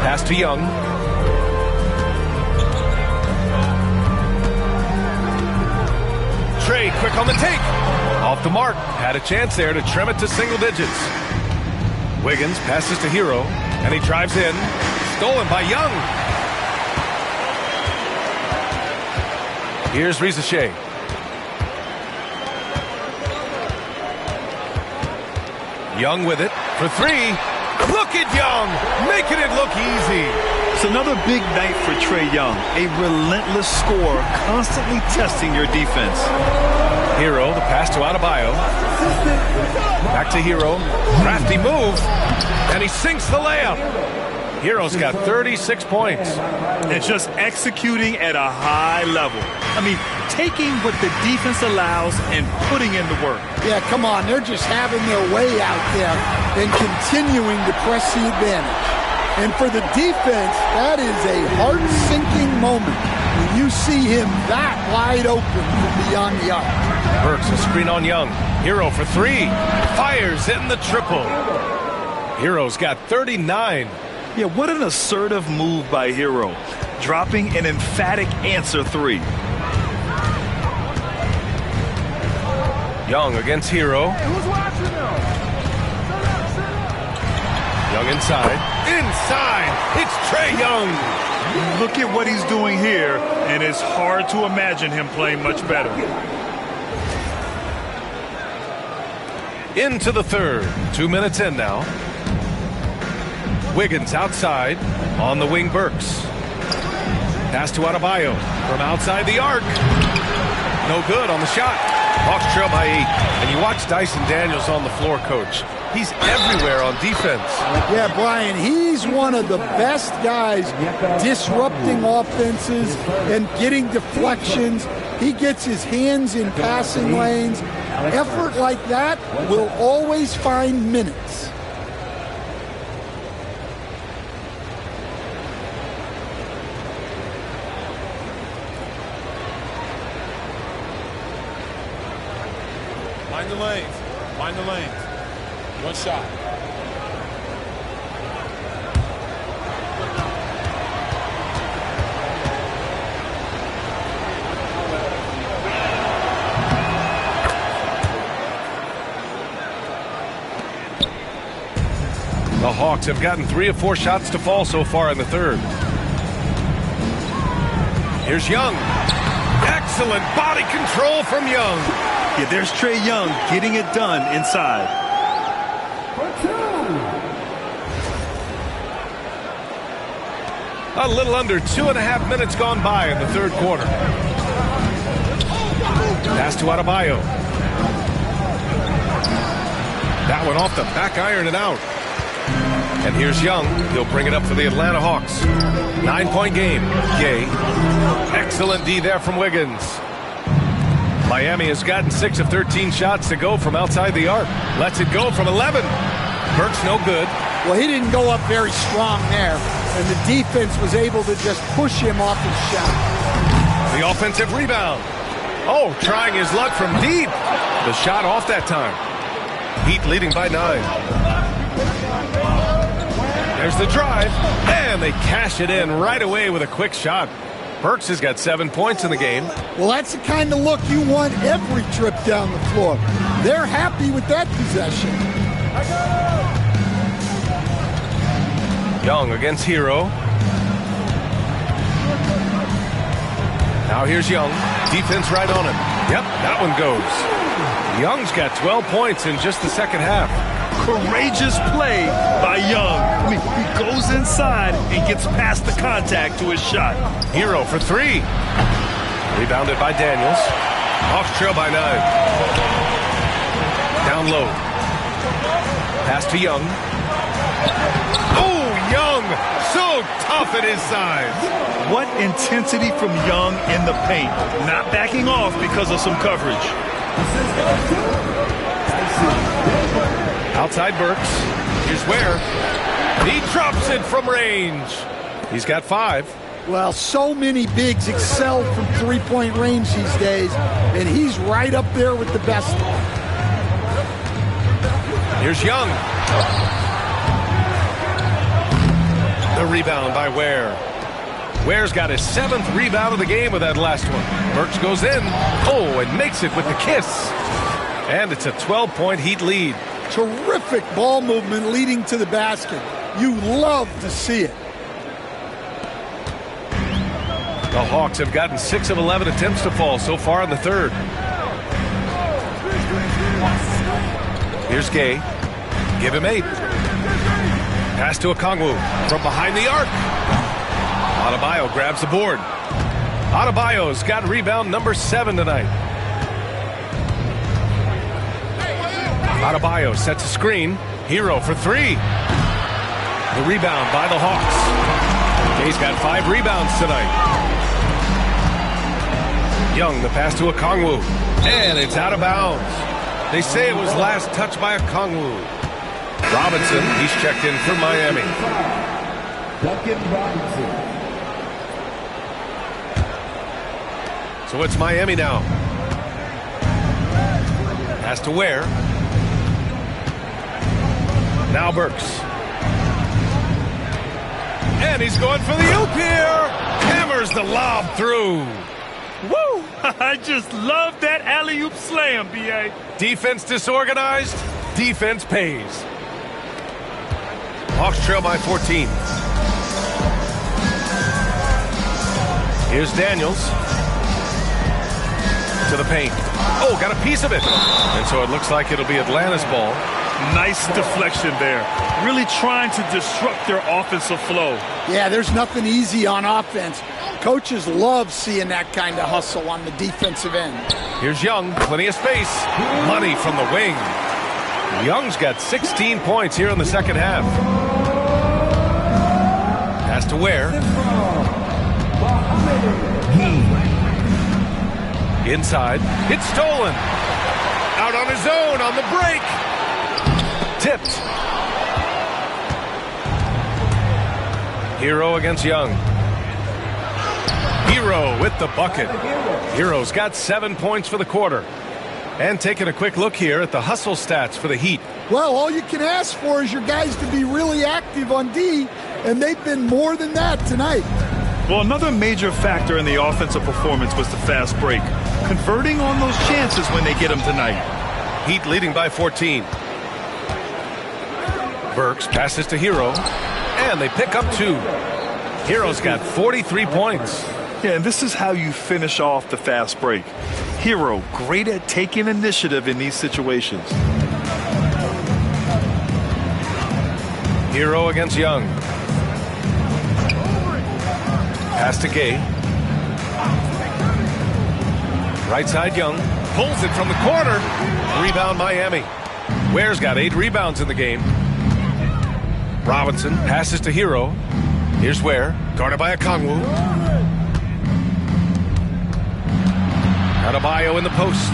Pass to Young. Trey quick on the take. Off the mark. Had a chance there to trim it to single digits. Wiggins passes to Hero, and he drives in. Stolen by Young. Here's Ricochet. Young with it for three. Look at Young, making it look easy. It's another big night for Traeyoung, a relentless scorer, constantly testing your defense. Hero, the pass to Adebayo. Back to Hero. Crafty move, and he sinks the layup. Hero's got 36 points. And just executing at a high level. I mean, taking what the defense allows and putting in the work. Yeah, come on. They're just having their way out there and continuing to press the advantage. And for the defense, that is a heart-sinking moment when you see him that wide open from beyond the arc. Burks a screen on Young. Hero for three. Fires in the triple. Hero's got 39. Yeah, what an assertive move by Hero, dropping an emphatic answer three. Young against Hero. Young inside. Inside! It's Traeyoung! Look at what he's doing here, and it's hard to imagine him playing much better. Into the third. 2 minutes in now. Wiggins outside, on the wing Burks. Pass to Adebayo from outside the arc. No good on the shot. Hawks trail by 8. And you watch Dysondaniels on the floor, Coach. He's everywhere on defense. Yeah, Brian, he's one of the best guys disrupting offenses and getting deflections. He gets his hands in passing lanes. Effort like that will always find minutes. Mind the lanes. Mind the lanes. One shot. The Hawks have gotten 3 of 4 shots to fall so far in the third. Here's Young. Excellent body control from Young. Yeah, there's Traeyoung getting it done inside. A little under 2.5 minutes gone by in the third quarter. Pass to Adebayo. That one off the back iron and out. And here's Young. He'll bring it up for the Atlanta Hawks. 9-point game. Gay. Excellent D there from Wiggins. Miami has gotten 6 of 13 shots to go from outside the arc. Lets it go from 11. Burks no good. Well, he didn't go up very strong there, and the defense was able to just push him off his shot. The offensive rebound. Oh, trying his luck from deep. The shot off that time. Heat leading by 9. There's the drive, and they cash it in right away with a quick shot. Burks has got 7 points in the game. Well, that's the kind of look you want every trip down the floor. They're happy with that possession. Young against Hero. Now here's Young. Defense right on him. Yep, that one goes. Young's got 12 points in just the second half. Courageous play by Young. I mean, he goes inside and gets past the contact to his shot. Hero for three. Rebounded by Daniels. Hawks trail by 9. Down low. Pass to Young. Oh, Young! So tough at his size. What intensity from Young in the paint. Not backing off because of some coverage. Outside Burks. Here's where. He drops it from range. He's got 5. Well, so many bigs excel from three-point range these days, and he's right up there with the best. Here's Young. The rebound by Ware. Ware's got his 7th rebound of the game with that last one. Burks goes in. Oh, and makes it with the kiss. And it's a 12-point Heat lead. Terrific ball movement leading to the basket. You love to see it. The Hawks have gotten 6 of 11 attempts to fall so far in the third. Here's Gay. Give him 8. Pass to Okongwu from behind the arc. Adebayo grabs the board. Adebayo's got rebound number 7 tonight. Adebayo sets a screen. Hero for 3. The rebound by the Hawks. Gay's got 5 rebounds tonight. Young, the pass to Okongwu. And it's out of bounds. They say it was last touched by Okongwu. Robinson, he's checked in for Miami. So it's Miami now. Pass to Ware. Now Burks. And he's going for the oop here. Hammers the lob through. Woo! I just love that alley-oop slam, B.A. Defense disorganized. Defense pays. Hawks trail by 14. Here's Daniels. To the paint. Oh, got a piece of it. And so it looks like it'll be Atlanta's ball. Nice deflection there. Really trying to disrupt their offensive flow. Yeah, there's nothing easy on offense. Coaches love seeing that kind of hustle on the defensive end. Here's Young, plenty of space. Money from the wing. Young's got 16 points here in the second half. Pass to Ware. Inside. It's stolen. Out on his own on the break. Tipped. Hero against Young. Hero with the bucket. Hero's got 7 points for the quarter. And taking a quick look here at the hustle stats for the Heat. Well, all you can ask for is your guys to be really active on D, and they've been more than that tonight. Well, another major factor in the offensive performance was the fast break. Converting on those chances when they get them tonight. Heat leading by 14. Burks passes to Hero, and they pick up 2. Hero's got 43 points. Yeah, and this is how you finish off the fast break. Hero, great at taking initiative in these situations. Hero against Young. Pass to Gay. Right side Young. Pulls it from the corner. Rebound Miami. Ware's got 8 rebounds in the game. Robinson passes to Hero. Here's Ware. Guarded by Okongwu. Adebayo in the post.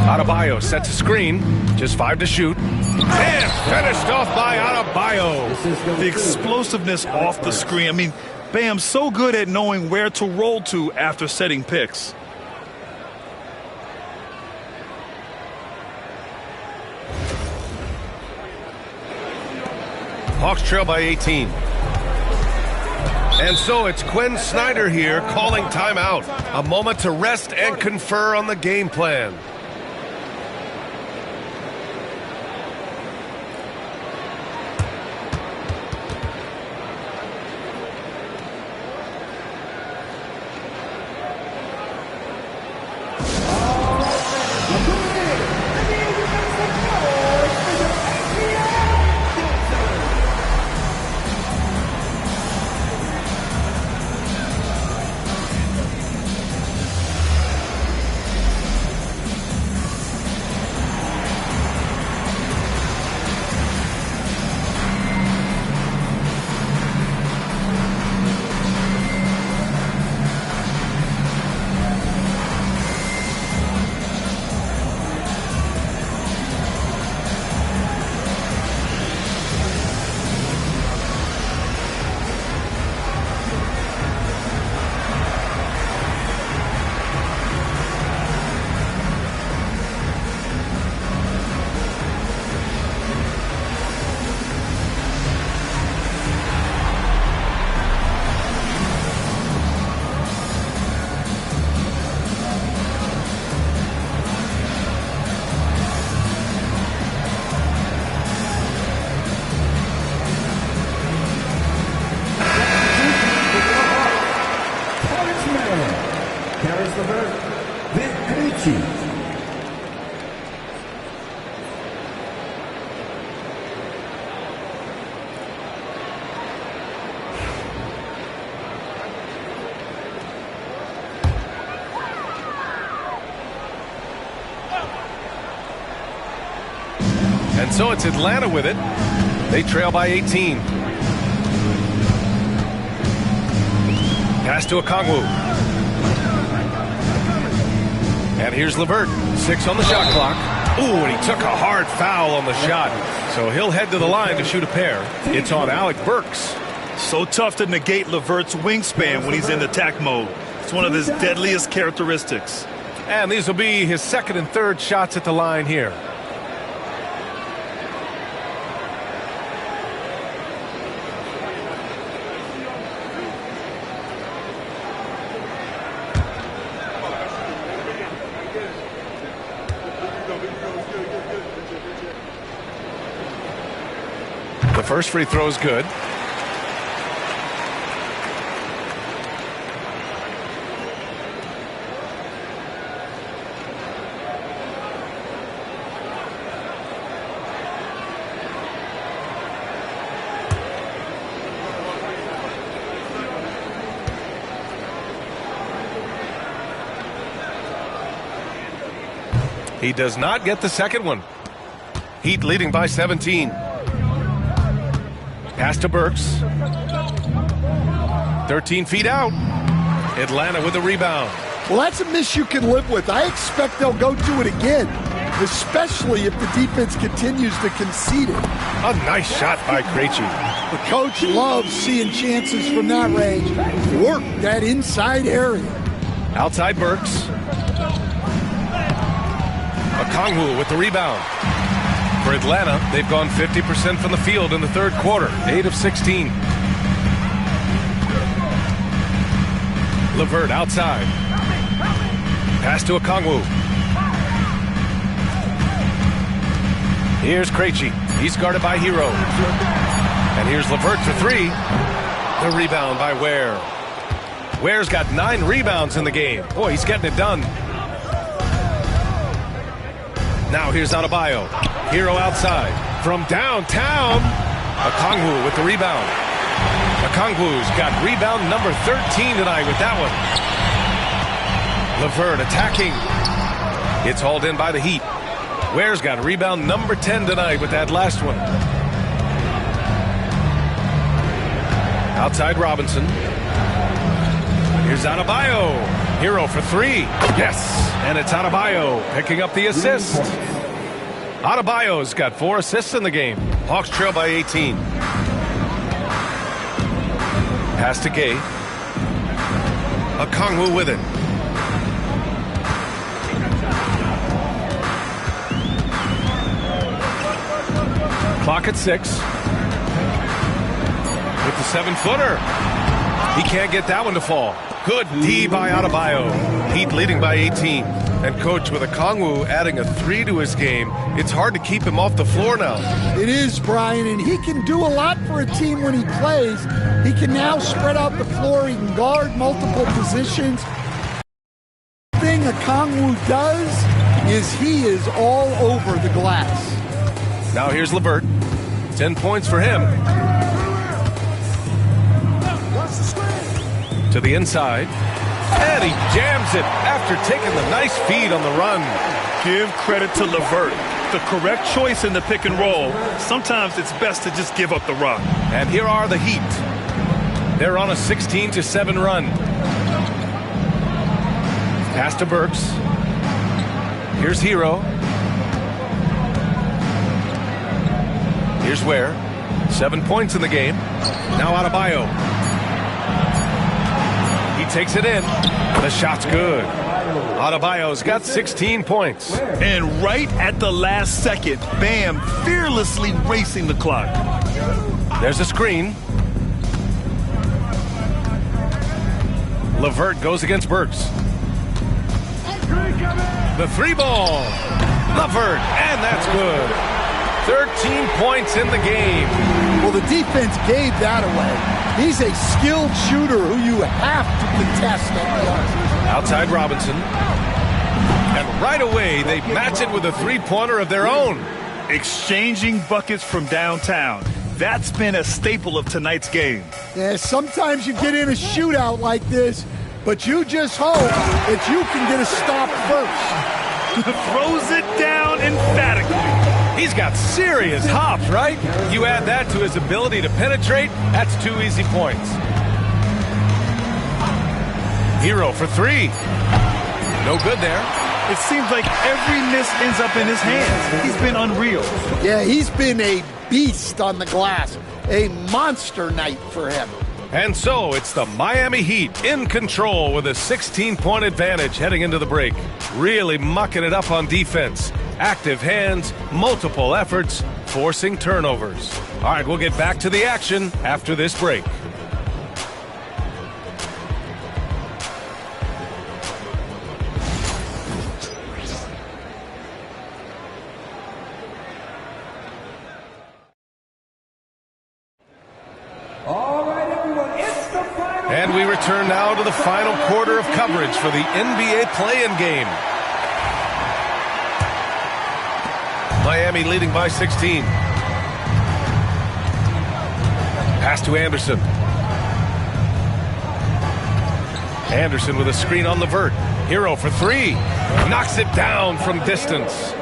Adebayo sets a screen. Just 5 to shoot. And finished off by Adebayo. The explosiveness off the screen. I mean, Bam's so good at knowing where to roll to after setting picks. Hawks trail by 18. And so it's Quinn Snyder here calling timeout. A moment to rest and confer on the game plan. First number, Vinci. And so it's Atlanta with it. They trail by 18. Pass to Okongwu. And here's LeVert. 6 on the shot clock. Ooh, and he took a hard foul on the shot. So he'll head to the line to shoot a pair. It's on Alec Burks. So tough to negate LeVert's wingspan when he's in attack mode. It's one of his deadliest characteristics. And these will be his second and third shots at the line here. The first free throw is good. He does not get the second one. Heat leading by 17. Pass to Burks. 13 feet out. Atlanta with the rebound. Well, that's a miss you can live with. I expect they'll go to it again, especially if the defense continues to concede it. A nice shot by Krejci. The coach loves seeing chances from that range. Work that inside area. Outside Burks. Okongwu with the rebound. For Atlanta, they've gone 50% from the field in the third quarter, 8 of 16. LeVert outside. Pass to Okongwu. Here's Krejci. He's guarded by Hero. And here's LeVert for 3. The rebound by Ware. Ware's got 9 rebounds in the game. Boy, he's getting it done. Now here's Adebayo. Hero outside. From downtown. Okongwu with the rebound. Okongwu's got rebound number 13 tonight with that one. LeVert attacking. It's hauled in by the Heat. Ware's got rebound number 10 tonight with that last one. Outside Robinson. Here's Adebayo. Hero for 3. Yes. And it's Adebayo picking up the assist. Adebayo's got 4 assists in the game. Hawks trail by 18. Pass to Gay. Okongwu with it. Clock at 6. With the 7-footer. He can't get that one to fall. Good D by Adebayo. Heat leading by 18. And coach, with Okongwu adding a 3 to his game, it's hard to keep him off the floor now. It is, Brian, and he can do a lot for a team when he plays. He can now spread out the floor. He can guard multiple positions. The thing Okongwu does is he is all over the glass. Now here's LeVert. 10 points for him. To the inside. And he jams it after taking the nice feed on the run. Give credit to LeVert. The correct choice in the pick and roll. Sometimes it's best to just give up the rock. And here are the Heat. They're on a 16-7 run. Pass to Burks. Here's Hero. Here's Ware. 7 points in the game. Now Adebayo. He takes it in. The shot's good. Adebayo's got 16 points. And right at the last second, Bam fearlessly racing the clock. There's a screen. LeVert goes against Burks. The 3-ball. LeVert, and that's good. 13 points in the game. Well, the defense gave that away. He's a skilled shooter who you have to contest at the arc. Outside Robinson. And right away, they match it with a three-pointer of their own. Exchanging buckets from downtown. That's been a staple of tonight's game. Yeah, sometimes you get in a shootout like this, but you just hope that you can get a stop first. Throws it down emphatically. He's got serious hops, right? You add that to his ability to penetrate, that's 2 easy points. Hero for 3. No good there. It seems like every miss ends up in his hands. He's been unreal. Yeah, he's been a beast on the glass. A monster night for him. And so it's the Miami Heat in control with a 16-point advantage heading into the break. Really mucking it up on defense. Active hands, multiple efforts, forcing turnovers. All right, we'll get back to the action after this break. And we return now to the final quarter of coverage for the NBA play-in game. Miami leading by 16. Pass to Anderson. Anderson with a screen on LeVert. Hero for 3. Knocks it down from distance.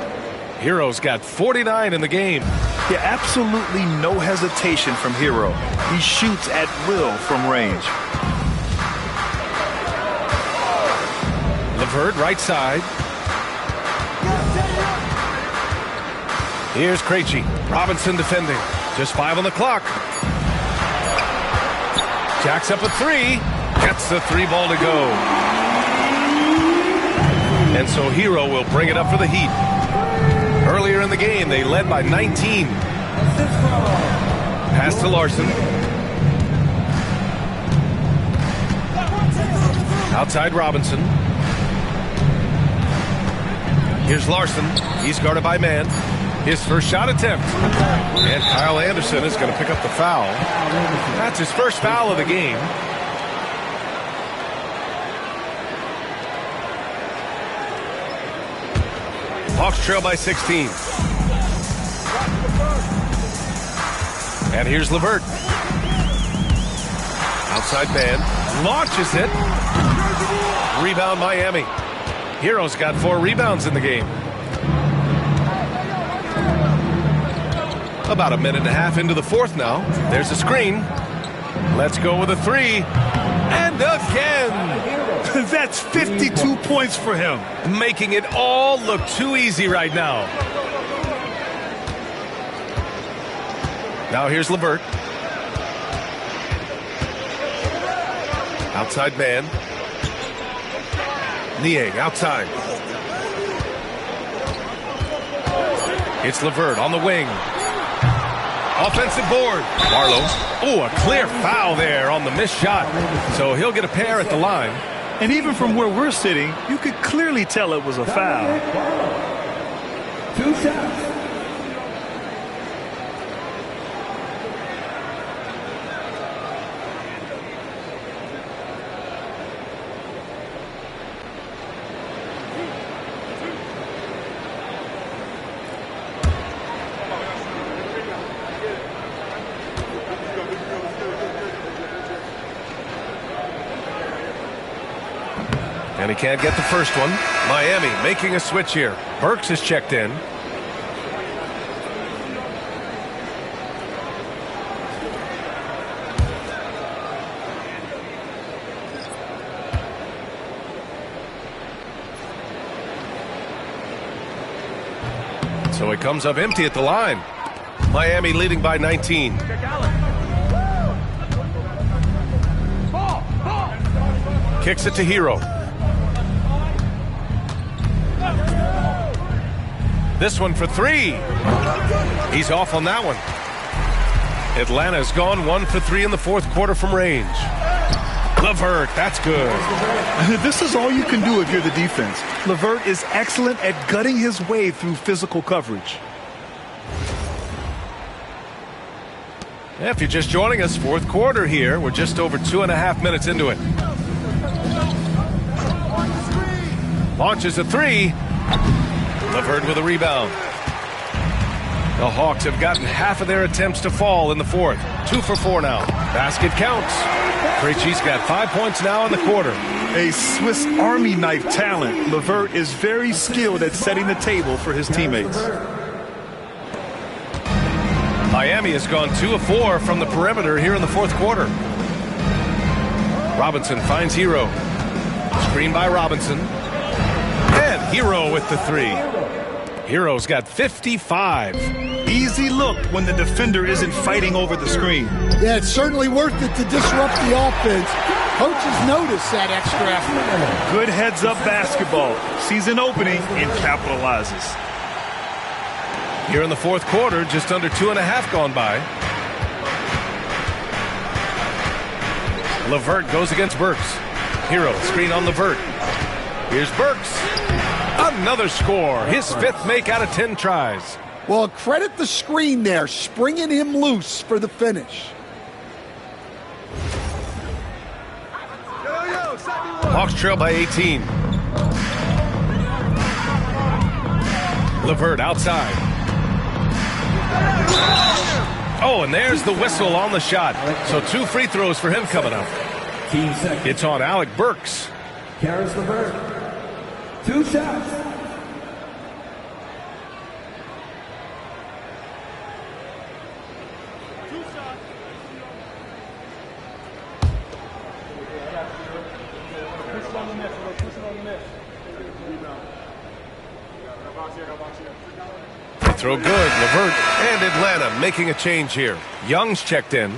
Hero's got 49 in the game. Yeah, absolutely no hesitation from Hero. He shoots at will from range. LeVert right side. Here's Krejci. Robinson defending. Just 5 on the clock. Jacks up a 3. Gets the 3 ball to go. And so Hero will bring it up for the Heat. Earlier in the game, they led by 19. Pass to Larson. Outside Robinson. Here's Larson. He's guarded by man. His first shot attempt. And Kyle Anderson is going to pick up the foul. That's his first foul of the game. Hawks trail by 16. And here's LeVert. Outside man. Launches it. Rebound Miami. Hero's got 4 rebounds in the game. About a minute and a half into the fourth now. There's a screen. Let's go with a 3. And again. That's 52 points for him. Making it all look too easy right now. Now here's LeVert. Outside man. Niang outside. It's LeVert on the wing. Offensive board. Barlow. Oh, a clear foul there on the missed shot. So he'll get a pair at the line. And even from where we're sitting, you could clearly tell it was a foul. 2 shots. And he can't get the first one. Miami making a switch here. Burks is checked in. So he comes up empty at the line. Miami leading by 19. Kicks it to Hero. This one for 3. He's off on that one. Atlanta's gone 1 for 3 in the fourth quarter from range. LeVert, that's good. This is all you can do if you're the defense. LeVert is excellent at gutting his way through physical coverage. If you're just joining us, fourth quarter here. We're just over 2.5 minutes into it. Launches a three. LeVert with a rebound. The Hawks have gotten half of their attempts to fall in the fourth. 2 for 4 now. Basket counts. Krejci's got 5 points now in the quarter. A Swiss Army knife talent, LeVert is very skilled at setting the table for his teammates. Miami has gone 2 of 4 from the perimeter here in the fourth quarter. Robinson finds Hero. Screen by Robinson. And Hero with the three. Hero's got 55. Easy look when the defender isn't fighting over the screen. Yeah, it's certainly worth it to disrupt the offense. Coaches notice that extra effort. Good heads-up basketball. Sees an opening and capitalizes. Here in the fourth quarter, just under 2.5 gone by. LeVert goes against Burks. Hero, screen on LeVert. Here's Burks. Another score. His 5th make out of 10 tries. Well, credit the screen there, springing him loose for the finish. Hawks trail by 18. LeVert outside. Oh, and there's the whistle on the shot. So 2 free throws for him coming up. It's on Alec Burks. Karis LeVert. 2 shots. Free throw good. LeVert and Atlanta making a change here. Young's checked in.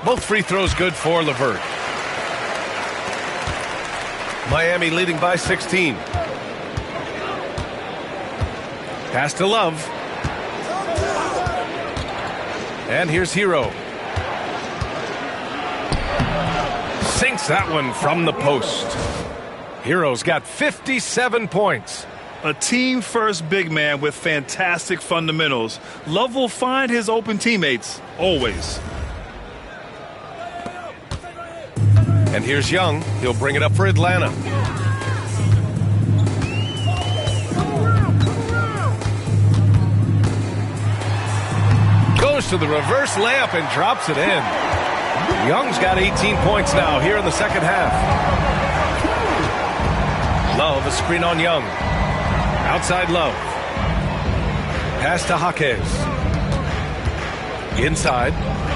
Both free throws good for LeVert. Miami leading by 16. Pass to Love. And here's Hero. Sinks that one from the post. Hero's got 57 points. A team-first big man with fantastic fundamentals. Love will find his open teammates, always. And here's Young. He'll bring it up for Atlanta. Goes to the reverse layup and drops it in. Young's got 18 points now here in the second half. Love, a screen on Young. Outside Love. Pass to Jaquez. Inside.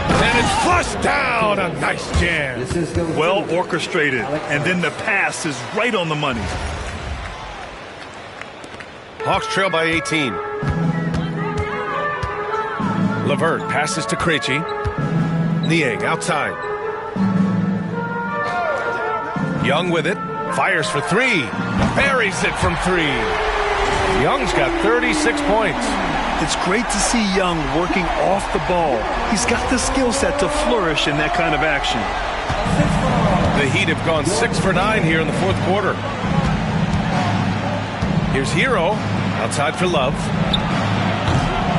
And it's flushed down. A nice jam. Well orchestrated. And then the pass is right on the money. Hawks trail by 18. LeVert passes to Krejci. Niang outside. Young with it. Fires for three. Buries it from three. Young's got 36 points. It's great to see Young working off the ball. He's got the skill set to flourish in that kind of action. The Heat have gone 6 for 9 here in the fourth quarter. Here's Hero. Outside for Love.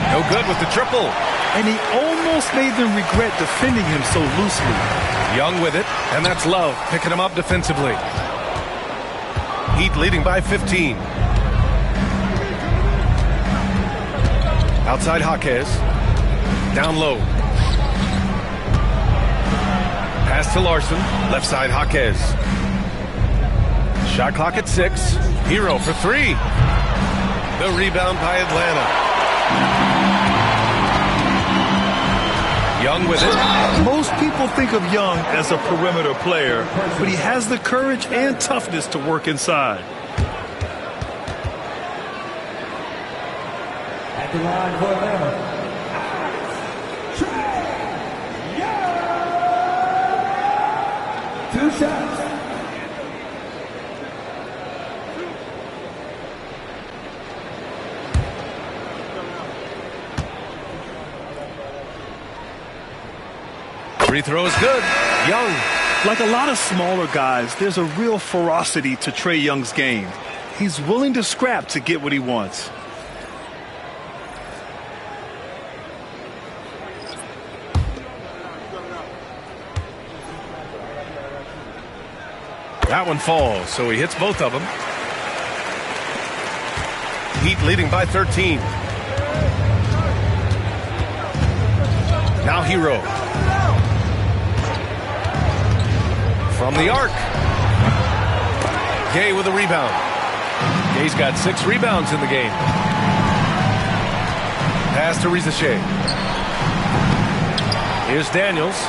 No good with the triple. And he almost made them regret defending him so loosely. Young with it, and that's Love picking him up defensively. Heat leading by 15. Outside Jaquez. Down low. Pass to Larson. Left side Jaquez. Shot clock at 6. Hero for three. The rebound by Atlanta. Young with it. Most people think of Young as a perimeter player, but he has the courage and toughness to work inside. At the line for Atlanta. Traeyoung. 2 shots. Free throw is good. Young. Like a lot of smaller guys, there's a real ferocity to Traeyoung's game. He's willing to scrap to get what he wants. That one falls, so he hits both of them. Heat leading by 13. Now Hero. From the arc. Gay with a rebound. Gay's got 6 rebounds in the game. Pass to Rizashe. Here's Daniels.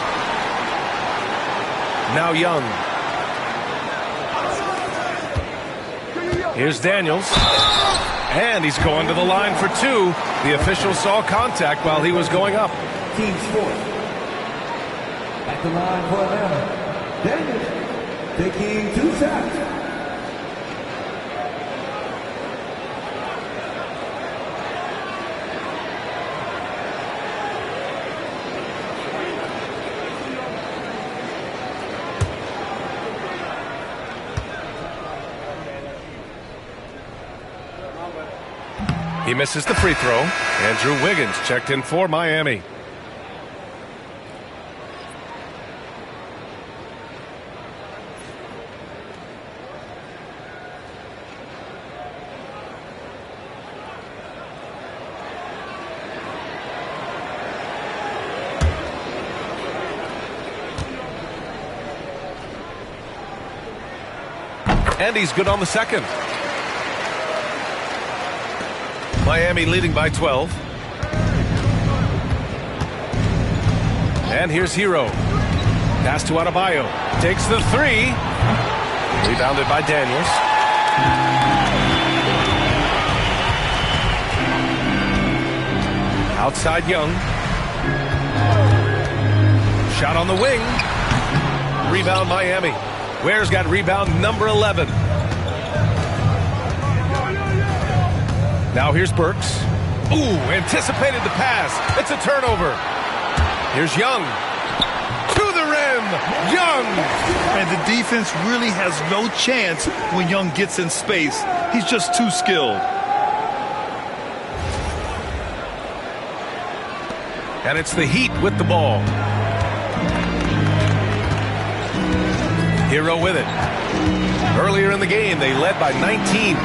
Now Young. Here's Daniels. And he's going to the line for 2. The official saw contact while he was going up. Team sport. At the line for Atlanta, Daniels taking 2 shots. He misses the free throw. Andrew Wiggins checked in for Miami. And he's good on the second. Miami leading by 12. And here's Hero. Pass to Adebayo. Takes the 3. Rebounded by Daniels. Outside Young. Shot on the wing. Rebound Miami. Ware's got rebound number 11. Now here's Burks. Ooh, anticipated the pass. It's a turnover. Here's Young. To the rim. Young. And the defense really has no chance when Young gets in space. He's just too skilled. And it's the Heat with the ball. Hero with it. Earlier in the game, they led by 19.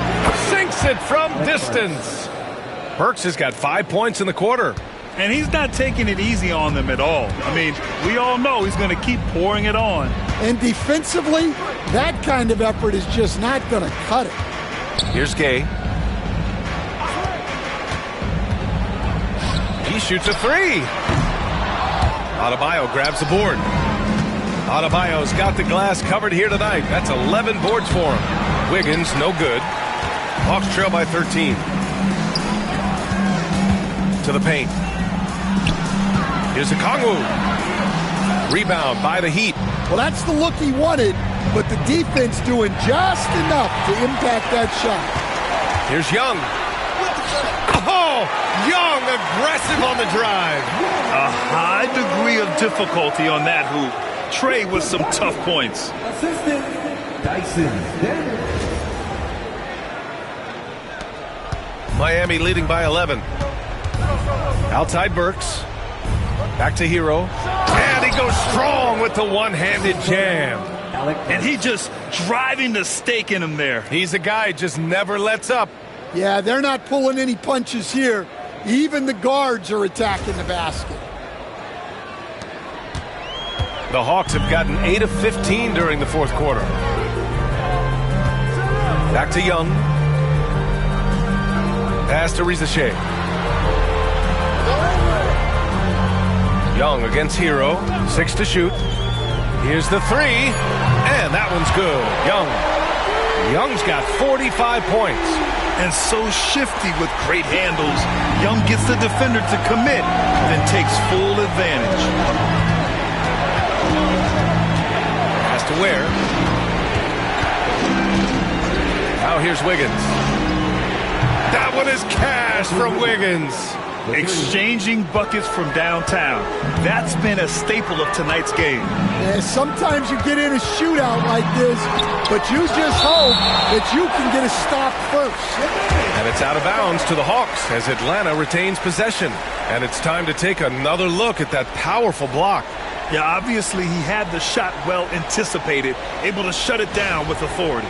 Sinks it from distance. Burks has got 5 points in the quarter. And he's not taking it easy on them at all. I mean, we all know he's going to keep pouring it on. And defensively, that kind of effort is just not going to cut it. Here's Gay. He shoots a 3. Adebayo grabs the board. Adebayo's got the glass covered here tonight. That's 11 boards for him. Wiggins, no good. Hawks trail by 13. To the paint. Here's the Kongwu. Rebound by the Heat. Well, that's the look he wanted, but the defense doing just enough to impact that shot. Here's Young. Oh, Young aggressive on the drive. A high degree of difficulty on that hoop. Trae with some tough points. Assistant Dysondaniels. Miami leading by 11. Outside Burks. Back to Hero. And he goes strong with the one-handed jam. And he just driving the stake in him there. He's a guy who just never lets up. Yeah, they're not pulling any punches here. Even the guards are attacking the basket. The Hawks have gotten 8 of 15 during the fourth quarter. Back to Young. Pass to Rizashe. Young against Hero. 6 to shoot. Here's the 3. And that one's good. Young's got 45 points. And so shifty with great handles. Young gets the defender to commit, then takes full advantage. Pass to Ware. Now here's Wiggins. That one is cash from Wiggins. Exchanging buckets from downtown. That's been a staple of tonight's game. Yeah, sometimes you get in a shootout like this, but you just hope that you can get a stop first. And it's out of bounds to the Hawks as Atlanta retains possession. And it's time to take another look at that powerful block. Yeah, obviously he had the shot well anticipated, able to shut it down with authority.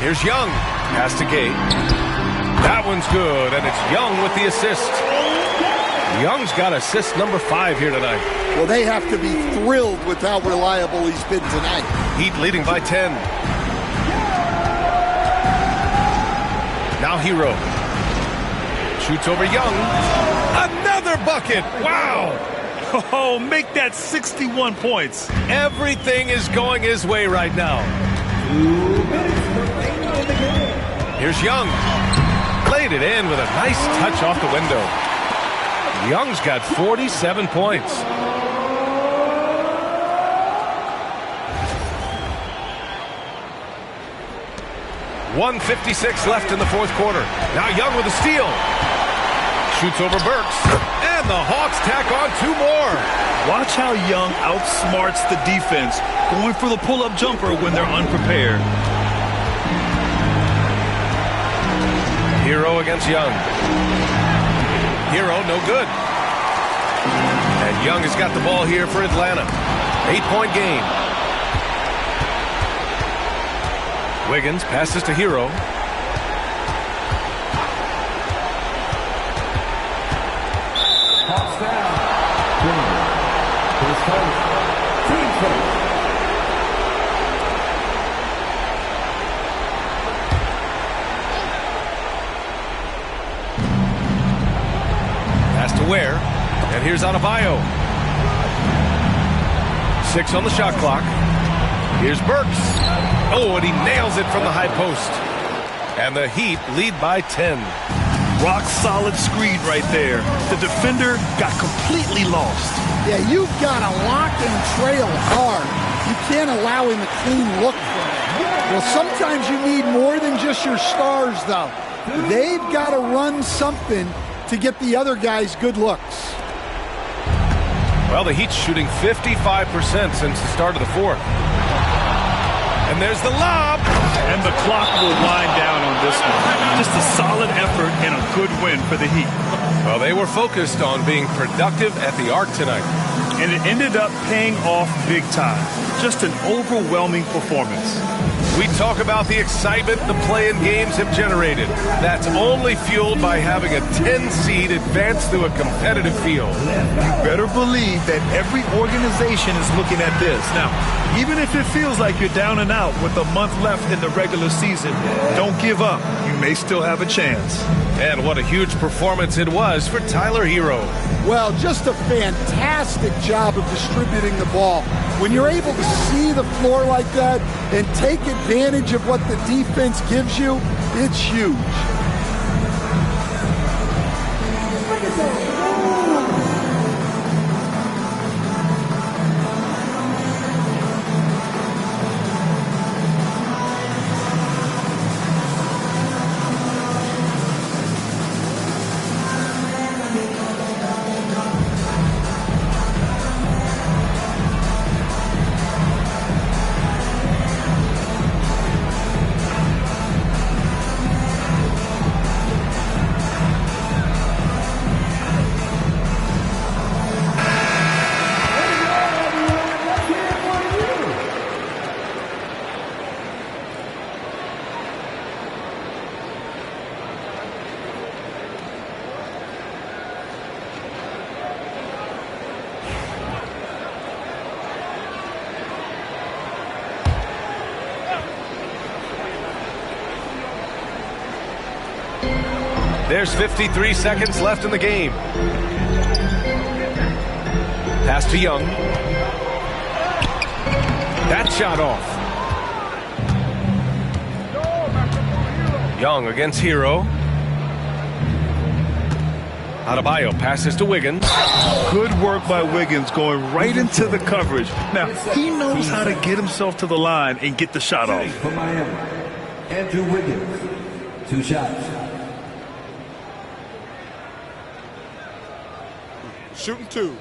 Here's Young. Pass to Gay. That one's good, and it's Young with the assist. Young's got assist number 5 here tonight. Well, they have to be thrilled with how reliable he's been tonight. Heat leading by 10. Now Hero. Shoots over Young. Another bucket. Wow. Oh, make that 61 points. Everything is going his way right now. Here's Young. Played it in with a nice touch off the window. Young's got 47 points. .156 left in the fourth quarter. Now Young with a steal. Shoots over Burks. And the Hawks tack on 2 more. Watch how Young outsmarts the defense, going for the pull-up jumper when they're unprepared. Hero against Young. Hero, no good. And Young has got the ball here for Atlanta. 8-point game. Wiggins passes to Hero. Hawks down. His coach. Team coach. Pass to Ware. And here's Adebayo. 6 on the shot clock. Here's Burks. Oh, and he nails it from the high post. And the Heat lead by 10. Rock solid screen right there. The defender got completely lost. Yeah, you've got to lock and trail hard. You can't allow him a clean look for it. Well, sometimes you need more than just your stars, though. They've got to run something to get the other guys good looks. Well, the Heat's shooting 55% since the start of the fourth. And there's the lob. And the clock will wind down on this one. Just a solid effort and a good win for the Heat. Well, they were focused on being productive at the arc tonight. And it ended up paying off big time. Just an overwhelming performance. We talk about the excitement the play-in games have generated. That's only fueled by having a 10 seed advance through a competitive field. You better believe that every organization is looking at this. Now, even if it feels like you're down and out with a month left in the regular season, don't give up. You may still have a chance. And what a huge performance it was for Tyler Hero. Well, just a fantastic job of distributing the ball. When you're able to see the floor like that and take advantage of what the defense gives you, it's huge. There's 53 seconds left in the game. Pass to Young. That shot off. Young against Hero. Adebayo passes to Wiggins. Good work by Wiggins going right into the coverage. Now, he knows how to get himself to the line and get the shot off. For Miami, Andrew Wiggins. 2 shots. Shooting 2.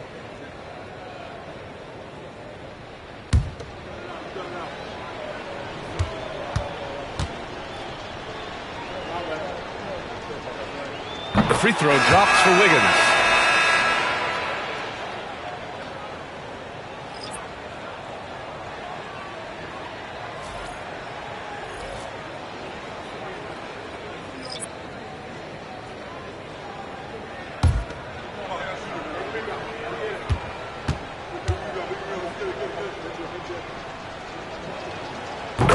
The free throw drops for Wiggins.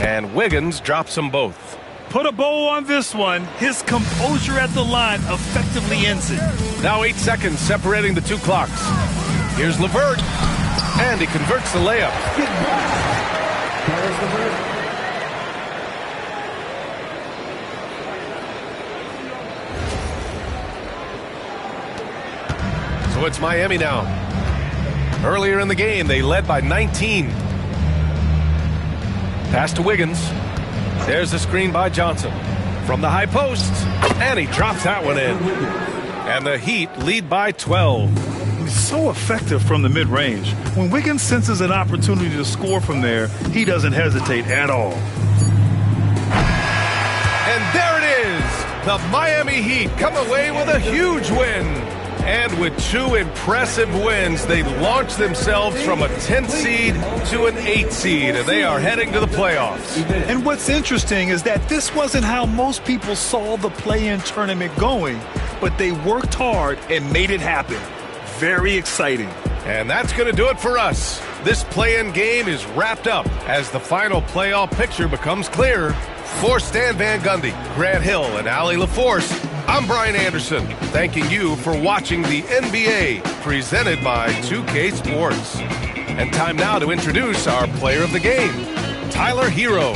And Wiggins drops them both. Put a bow on this one. His composure at the line effectively ends it. Now 8 seconds separating the two clocks. Here's LeVert, and he converts the layup. So it's Miami now. Earlier in the game, they led by 19. Pass to Wiggins. There's the screen by Johnson. From the high post, and he drops that one in. And the Heat lead by 12. He's so effective from the mid-range. When Wiggins senses an opportunity to score from there, he doesn't hesitate at all. And there it is. The Miami Heat come away with a huge win. And with 2 impressive wins, they launch themselves from a 10th seed to an 8th seed, and they are heading to the playoffs. And what's interesting is that this wasn't how most people saw the play-in tournament going, but they worked hard and made it happen. Very exciting. And that's going to do it for us. This play-in game is wrapped up as the final playoff picture becomes clearer. For Stan Van Gundy, Grant Hill, and Allie LaForce, I'm Brian Anderson, thanking you for watching the NBA presented by 2K Sports. And time now to introduce our player of the game, Tyler Hero.